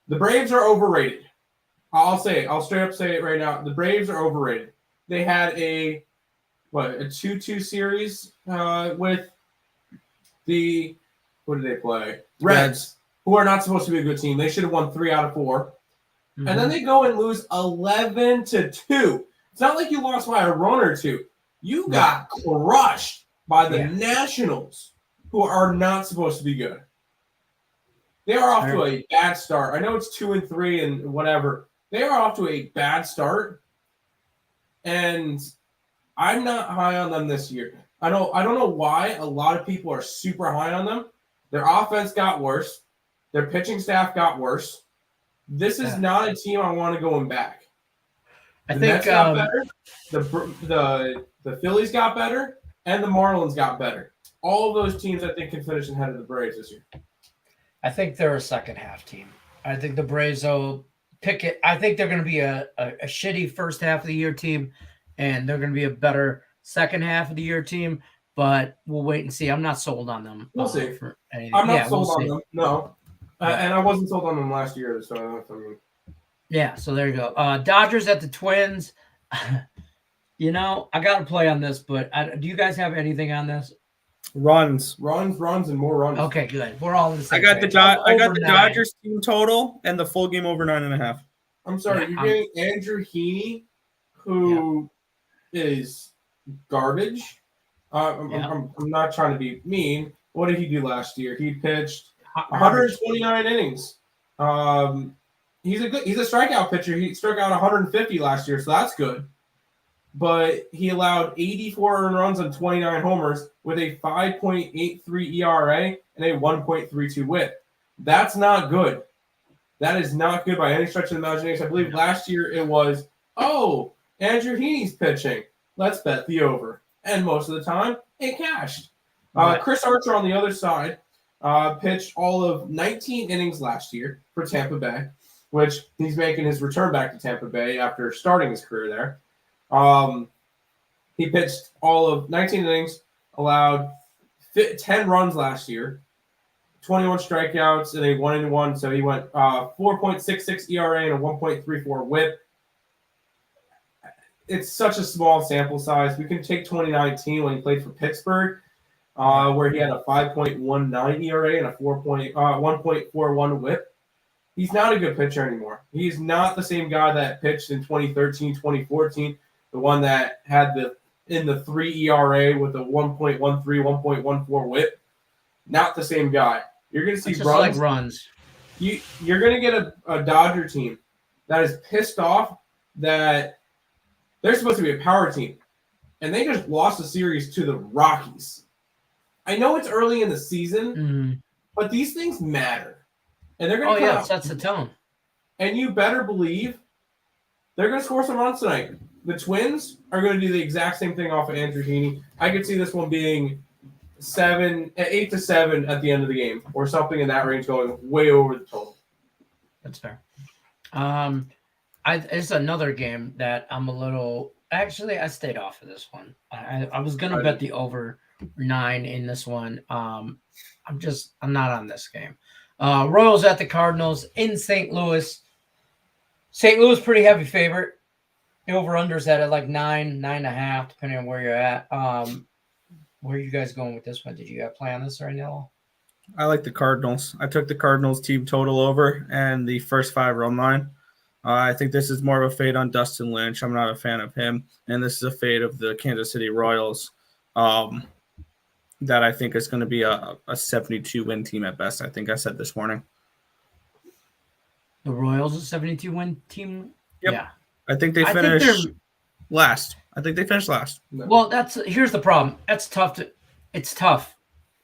S2: the Braves are overrated. I'll say it. I'll straight up say it right now. The Braves are overrated. They had a 2-2 series with the what did they play? Reds, who are not supposed to be a good team. They should have won 3 out of 4.
S1: Mm-hmm.
S2: And then they go and lose 11-2. It's not like you lost by a run or 2. You got crushed by the Nationals, who are not supposed to be good. They are off to a bad start. I know it's 2-3 and whatever. They are off to a bad start, and I'm not high on them this year. I don't know why a lot of people are super high on them. Their offense got worse. Their pitching staff got worse. This is not a team I want to go and back.
S1: I
S2: The
S1: think
S2: Mets got better. The Phillies got better, and the Marlins got better. All of those teams, I think, can finish ahead of the Braves this year.
S1: I think they're a second half team. I think the Braves will pick it. I think they're going to be a shitty first half of the year team, and they're going to be a better second half of the year team. But we'll wait and see. I'm not sold on them.
S2: We'll see.
S1: For anything.
S2: I'm not sold
S1: we'll
S2: on
S1: see.
S2: them. No. And I wasn't sold on them last year. So
S1: Yeah, so there you go. Dodgers at the Twins. I got to play on this, but do you guys have anything on this?
S3: Runs.
S2: runs, and more runs.
S1: Okay, good. We're all in the same
S3: I got the
S1: page.
S3: Dodgers
S1: Over 9.
S3: team total and the full game over 9.5.
S2: I'm sorry,
S1: Yeah,
S2: you're getting Andrew Heaney, who is garbage. I'm not trying to be mean. What did he do last year? He pitched 129 innings. He's a strikeout pitcher. He struck out 150 last year, so that's good. But he allowed 84 earned runs and 29 homers with a 5.83 ERA and a 1.32 WHIP. That's not good. That is not good by any stretch of the imagination. I believe last year it was, Andrew Heaney's pitching. Let's bet the over. And most of the time, it cashed. Chris Archer on the other side pitched all of 19 innings last year for Tampa Bay, which he's making his return back to Tampa Bay after starting his career there. He pitched all of 19 innings, allowed 10 runs last year, 21 strikeouts, and a 1-1. So he went 4.66 ERA and a 1.34 WHIP. It's such a small sample size. We can take 2019 when he played for Pittsburgh, where he had a 5.19 ERA and a 1.41 WHIP. He's not a good pitcher anymore. He's not the same guy that pitched in 2013, 2014, the one that had the 3 ERA with a 1.13, 1.14 WHIP. Not the same guy. You're going to see
S1: Just
S2: runs.
S1: like runs.
S2: You're going to get a Dodger team that is pissed off that they're supposed to be a power team, and they just lost a series to the Rockies. I know it's early in the season, but these things matter. and they're going to
S1: it sets the tone.
S2: And you better believe they're going to score some runs tonight. The Twins are going to do the exact same thing off of Andrew Heaney. I could see this one being 8-7 at the end of the game, or something in that range, going way over the total.
S1: That's fair. It's another game that I'm a little. Actually, I stayed off of this one. I was gonna bet the over 9 in this one. I'm not on this game. Royals at the Cardinals in St. Louis. St. Louis pretty heavy favorite. The over-under's at like 9.5, depending on where you're at. Where are you guys going with this one? Did you play on this right now?
S3: I like the Cardinals. I took the Cardinals team total over and the first 5 run line. I think this is more of a fade on Dustin Lynch. I'm not a fan of him. And this is a fade of the Kansas City Royals that I think is going to be a 72-win team at best. I think I said this morning.
S1: The Royals a 72-win team?
S3: Yep.
S1: Yeah.
S3: I think they finished last. I think they finished last.
S1: Well, here's the problem. It's tough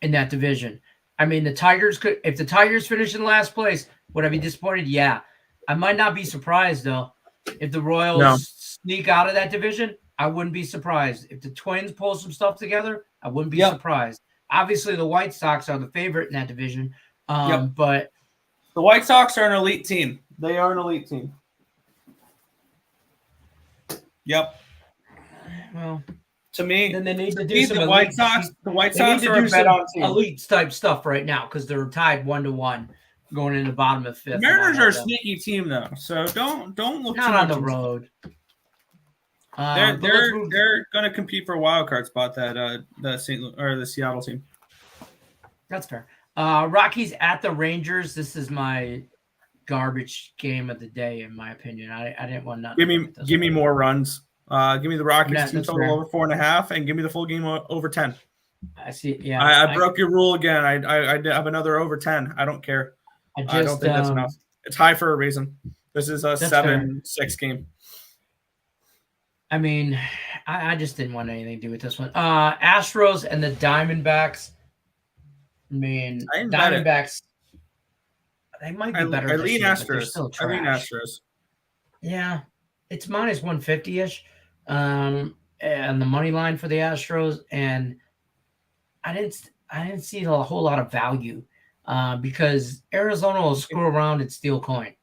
S1: in that division. I mean, if the Tigers finish in last place, would I be disappointed? Yeah. I might not be surprised, though. If the Royals sneak out of that division, I wouldn't be surprised. If the Twins pull some stuff together, I wouldn't be surprised. Obviously, the White Sox are the favorite in that division. But
S3: the White Sox are an elite team. They are an elite team. Yep.
S1: Well,
S3: to me,
S1: then they need to do some
S3: the White Sox. The White Sox are a bet on team.
S1: Elite type stuff right now because they're tied 1-1 going in the bottom of the 5th.
S3: The Mariners are a sneaky team though, so don't look
S1: not on the road.
S3: They're going to compete for a wild card spot. That the Seattle team.
S1: That's fair. Rockies at the Rangers. This is my garbage game of the day, in my opinion. I didn't want nothing.
S3: Give me more runs. Give me the Rockies team total over 4.5, and give me the full game over 10.
S1: I see. Yeah,
S3: I broke your rule again. I have another over 10. I don't care. I don't think that's enough. It's high for a reason. This is a 7-6 game.
S1: I mean, I just didn't want anything to do with this one. Astros and the Diamondbacks. I mean, Diamondbacks. They might be better.
S3: I lean Astros.
S1: Yeah, it's minus 150-ish and the money line for the Astros, and I didn't see a whole lot of value because Arizona will screw around and steal coin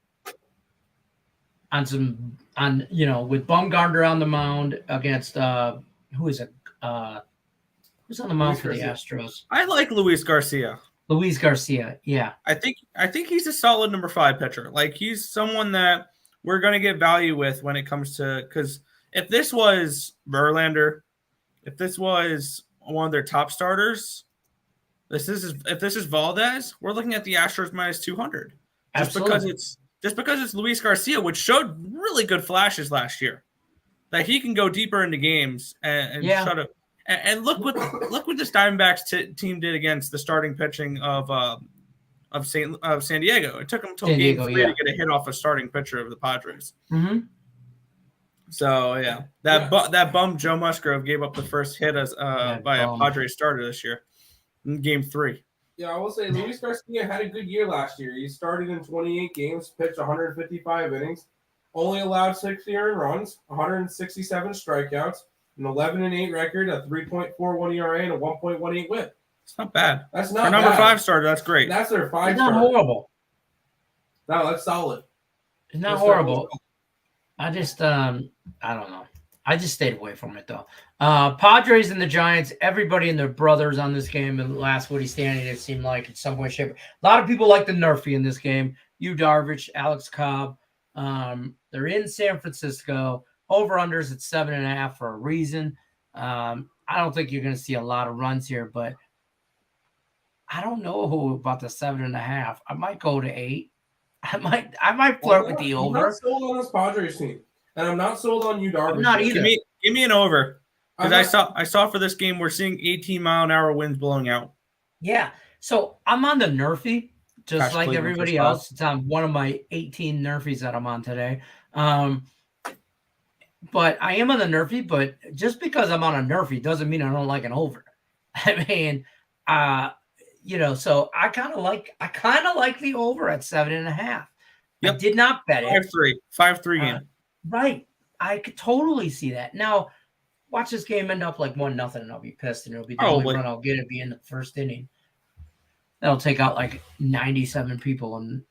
S1: with Bumgarner on the mound against who is it? Who's on the mound for the Astros?
S3: I like Luis Garcia.
S1: Yeah.
S3: I think he's a solid number 5 pitcher. Like, he's someone that we're going to get value with when it comes to, because if this was Verlander, if this was one of their top starters, if this is Valdez, we're looking at the Astros minus 200. Just because it's Luis Garcia, which showed really good flashes last year, that he can go deeper into games and shut up. And look what this Diamondbacks team did against the starting pitching of San Diego. It took them until game 3 to get a hit off a starting pitcher of the Padres.
S1: Mm-hmm.
S3: So that bum Joe Musgrove gave up the first hit by a Padres starter this year in game 3.
S2: Yeah, I will say Luis Garcia had a good year last year. He started in 28 games, pitched 155 innings, only allowed 60 earned runs, 167 strikeouts, an 11-8 record, a 3.41 ERA, and a 1.18 WHIP.
S3: It's not bad.
S2: That's not
S3: for number 5 starter. That's great.
S2: That's their 5
S1: It's not horrible.
S2: No, that's solid.
S1: It's not horrible. I just I don't know. I just stayed away from it though. Padres and the Giants. Everybody and their brothers on this game. And last Woody standing, it seemed like in some way, shape. A lot of people like the Nerfy in this game. Yu Darvish, Alex Cobb. They're in San Francisco. Over-unders at 7.5 for a reason. I don't think you're going to see a lot of runs here, but I don't know about the 7.5. I might go to 8. I might flirt with the over.
S2: I'm not sold on this Padres team, and I'm not sold on Yu Darvish.
S1: I'm not either.
S3: Give me an over, because I saw for this game we're seeing 18-mile-an-hour winds blowing out.
S1: Yeah, so I'm on the Nerfy, just like everybody else. It's on one of my 18 Nerfies that I'm on today. But I am on the Nerfy, but just because I'm on a Nerfy doesn't mean I don't like an over. I mean, So I kind of like the over at 7.5.
S3: Yep.
S1: I did not bet it.
S3: 5-3 game.
S1: Right. I could totally see that. Now, watch this game end up like 1-0, and I'll be pissed, and it'll be the only run I'll get. It'll be in the first inning. That'll take out like 97 people and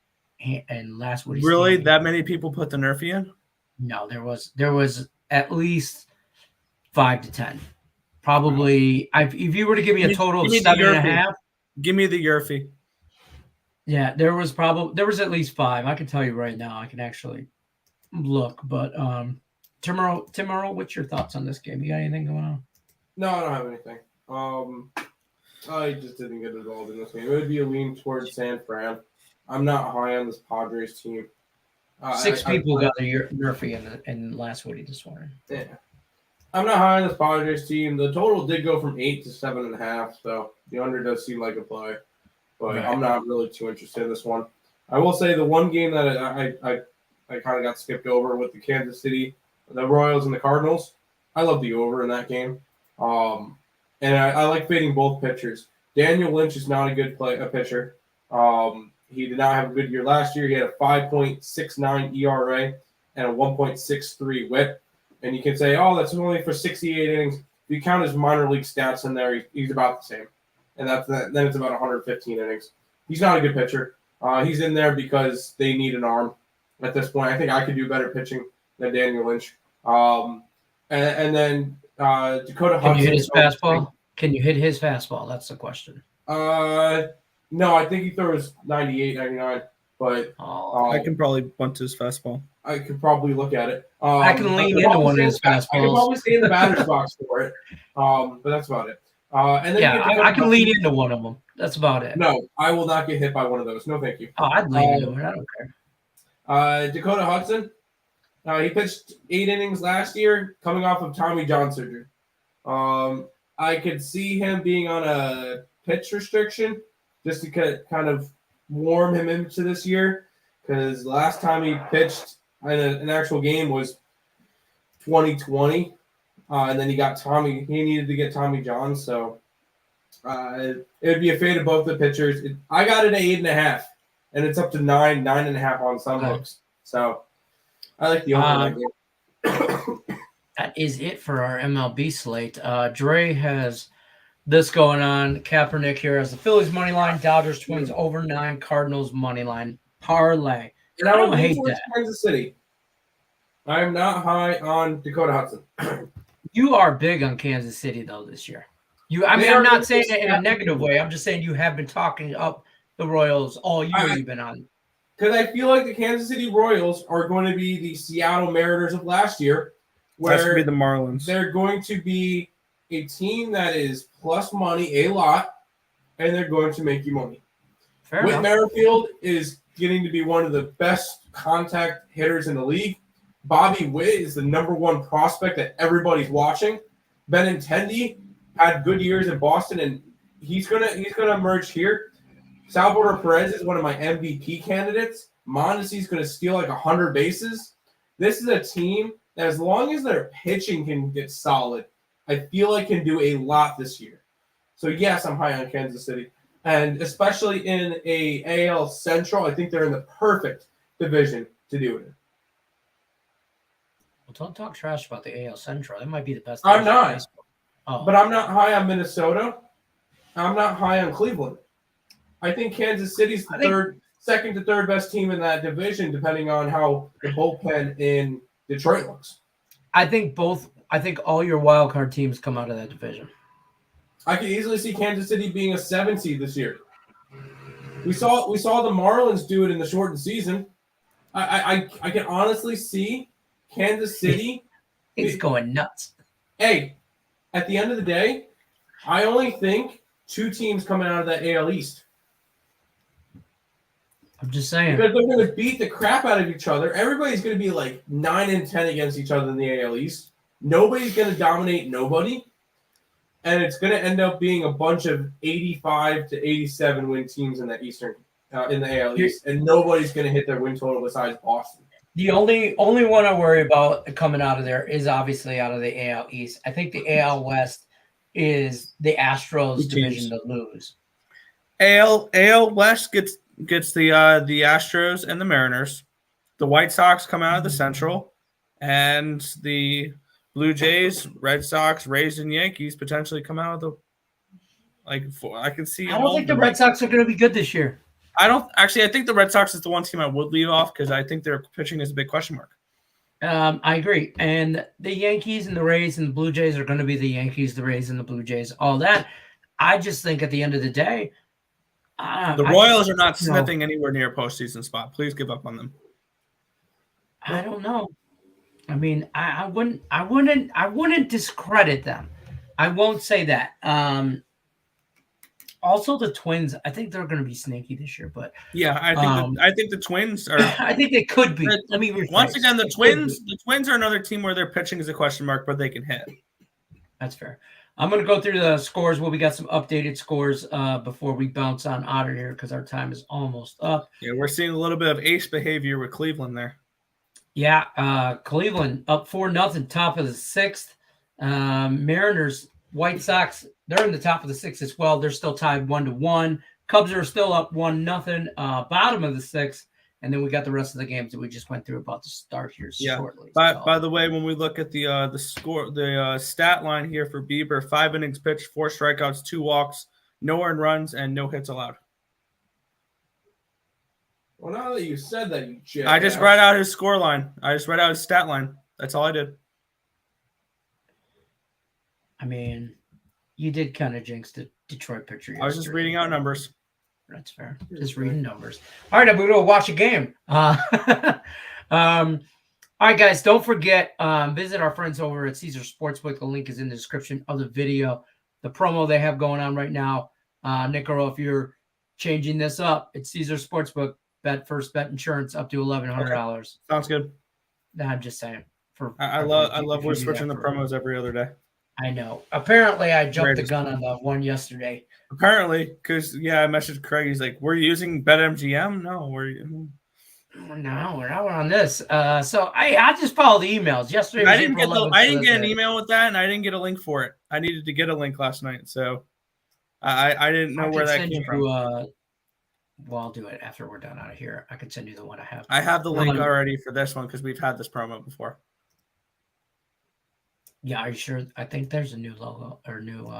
S1: last week.
S3: Really, that many people put the Nerfy in?
S1: No, there was at least 5 to 10. Probably, if you were to give me a total of 7.5,
S3: give me the Yerfy.
S1: Yeah, there was at least 5. I can tell you right now. I can actually look, but Tim Earl, what's your thoughts on this game? You got anything going on?
S2: No, I don't have anything. I just didn't get involved in this game. It would be a lean towards San Fran. I'm not high on this Padres team.
S1: 6 people got a Nerfy in last week this morning.
S2: Yeah. I'm not high on this Padres team. The total did go from 8 to 7.5, so the under does seem like a play. But I'm not really too interested in this one. I will say the one game that I kind of got skipped over with the Kansas City, the Royals and the Cardinals. I love the over in that game. And I like fading both pitchers. Daniel Lynch is not a good pitcher. He did not have a good year last year. He had a 5.69 ERA and a 1.63 WHIP. And you can say, oh, that's only for 68 innings. If you count his minor league stats in there, he's about the same. And then it's about 115 innings. He's not a good pitcher. He's in there because they need an arm at this point. I think I could do better pitching than Daniel Lynch. And then Dakota Hudson.
S1: Can you hit his fastball? Can you hit his fastball? That's the question.
S2: No, I think he throws 98, 99. But
S3: I can probably bunt his fastball.
S2: I could probably look at it.
S1: I can lean into one of his fastballs.
S2: I can probably stay in the batter's box for it. But that's about it. And then
S1: I can lean into one of them. That's about it.
S2: No, I will not get hit by one of those. No, thank you.
S1: Oh, I'd lean into it. I don't care.
S2: Dakota Hudson. He pitched 8 innings last year, coming off of Tommy John surgery. I could see him being on a pitch restriction just to kind of warm him into this year, because last time he pitched in an actual game was 2020, and then he needed to get Tommy John, so it would be a fade of both the pitchers. I got it at 8.5, and it's up to 9.5 on some books. So I like the over that game.
S1: That is it for our MLB slate. Dre has this going on. Kaepernick here has the Phillies money line, Dodgers Twins over 9, Cardinals money line parlay.
S2: And I don't hate that. Kansas City. I'm not high on Dakota Hudson.
S1: You are big on Kansas City though this year. I'm not saying it in a negative way. I'm just saying you have been talking up the Royals all year. You've been on.
S2: Because I feel like the Kansas City Royals are going to be the Seattle Mariners of last year.
S3: That's going to be the Marlins.
S2: They're going to be a team that is plus money a lot, and they're going to make you money. Whit Merrifield is getting to be one of the best contact hitters in the league. Bobby Witt is the #1 prospect that everybody's watching. Benintendi had good years in Boston, and he's gonna emerge here. Salvador Perez is one of my MVP candidates. Mondesi's going to steal like 100 bases. This is a team that, as long as their pitching can get solid, I feel like can do a lot this year. So, yes, I'm high on Kansas City. And especially in a AL Central, I think they're in the perfect division to do it in.
S1: Well, don't talk trash about the AL Central. It might be the best.
S2: I'm not. But I'm not high on Minnesota. I'm not high on Cleveland. I think Kansas City's second to third best team in that division, depending on how the bullpen in Detroit looks.
S1: I think all your wild card teams come out of that division.
S2: I could easily see Kansas City being a 7 seed this year. We saw the Marlins do it in the shortened season. I can honestly see Kansas City.
S1: He's going nuts.
S2: Hey, at the end of the day, I only think 2 teams coming out of that AL East.
S1: I'm just saying.
S2: Because they're going to beat the crap out of each other. Everybody's going to be like 9-10 against each other in the AL East. Nobody's going to dominate nobody. And it's going to end up being a bunch of 85 to 87 win teams in the in the AL East. And nobody's going to hit their win total besides Boston.
S1: The only one I worry about coming out of there is obviously out of the AL East. I think the AL West is the Astros division to lose.
S3: AL West gets the Astros and the Mariners. The White Sox come out of the Central, and the Blue Jays, Red Sox, Rays, and Yankees potentially come out of the I can see.
S1: I don't think the Red Sox are going to be good this year.
S3: I think the Red Sox is the one team I would leave off because I think their pitching is a big question mark.
S1: I agree. And the Yankees and the Rays and the Blue Jays are going to be the Yankees, the Rays, and the Blue Jays, all that. I just think at the end of the day,
S3: the Royals are not sniffing anywhere near a postseason spot. Please give up on them.
S1: I don't know. I mean, I wouldn't discredit them. I won't say that. Also, the Twins, I think they're going to be sneaky this year. But
S3: yeah, I think the Twins are.
S1: I think they could be. Let me rephrase.
S3: Once again, the Twins are another team where their pitching is a question mark, but they can hit.
S1: That's fair. I'm going to go through the scores. We got some updated scores before we bounce on out of here because our time is almost up.
S3: Yeah, we're seeing a little bit of ace behavior with Cleveland there.
S1: Yeah, Cleveland up 4-0, top of the sixth. Mariners, White Sox, they're in the top of the sixth as well. They're still tied 1-1. Cubs are still up 1-0, bottom of the sixth. And then we got the rest of the games that we just went through about to start here shortly.
S3: By the way, when we look at the score, the stat line here for Bieber, 5 innings pitched, 4 strikeouts, 2 walks, no earned runs, and no hits allowed.
S2: Well, now that you said that, you jackass.
S3: I just read out his score line. I just read out his stat line. That's all I did.
S1: I mean, you did kind of jinx the Detroit pitcher yesterday.
S3: I was just reading out numbers.
S1: That's fair. Just reading numbers. All right, I'm going to watch a game. All right, guys, don't forget, visit our friends over at Caesar Sportsbook. The link is in the description of the video. The promo they have going on right now. Nicaro, if you're changing this up, it's Caesar Sportsbook. Bet first bet insurance up to $1,100.
S3: Okay. Sounds good.
S1: I'm just saying.
S3: I love we're switching the promos every other day.
S1: I know. Apparently, I jumped the gun on the one yesterday.
S3: Apparently, because I messaged Craig. He's like, "We're using BetMGM." No,
S1: we're not on this. So I just followed the emails yesterday.
S3: I didn't get an email with that, and I didn't get a link for it. I needed to get a link last night, so I didn't know where that came from.
S1: Well, I'll do it after we're done out of here. I can send you the one I have.
S3: I have the link already for this one because we've had this promo before.
S1: Yeah, are you sure? I think there's a new logo or new.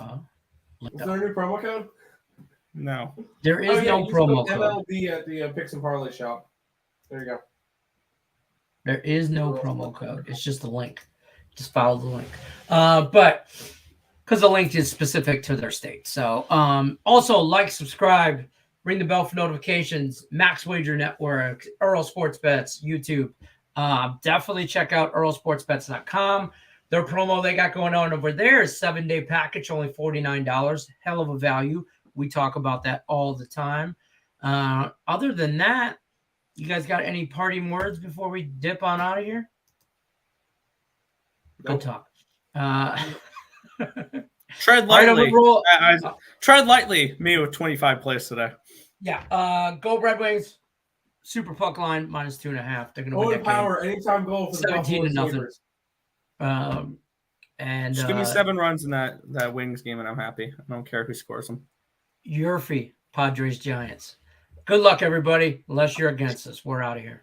S2: Is there a new promo code?
S3: No.
S1: There is no promo code.
S2: MLB at the Picks and Parlay shop. There you go.
S1: There is no promo code. It's just a link. Just follow the link. But because the link is specific to their state. So also like, subscribe, ring the bell for notifications, Max Wager Network, Earl Sports Bets, YouTube. Definitely check out earlsportsbets.com. Their promo they got going on over there is 7-day package, only $49. Hell of a value. We talk about that all the time. Other than that, you guys got any parting words before we dip on out of here? Nope. Good talk.
S3: Tread lightly. Tread lightly. Me with 25 plays today.
S1: Yeah. Go Red Wings. Super puck line -2.5. They're going to win that
S2: power.
S1: game.
S2: Anytime goal for the
S1: 17-0. And
S3: just give me 7 runs in that Wings game, and I'm happy. I don't care who scores them.
S1: Yurfie, Padres Giants. Good luck, everybody. Unless you're against us, we're out of here.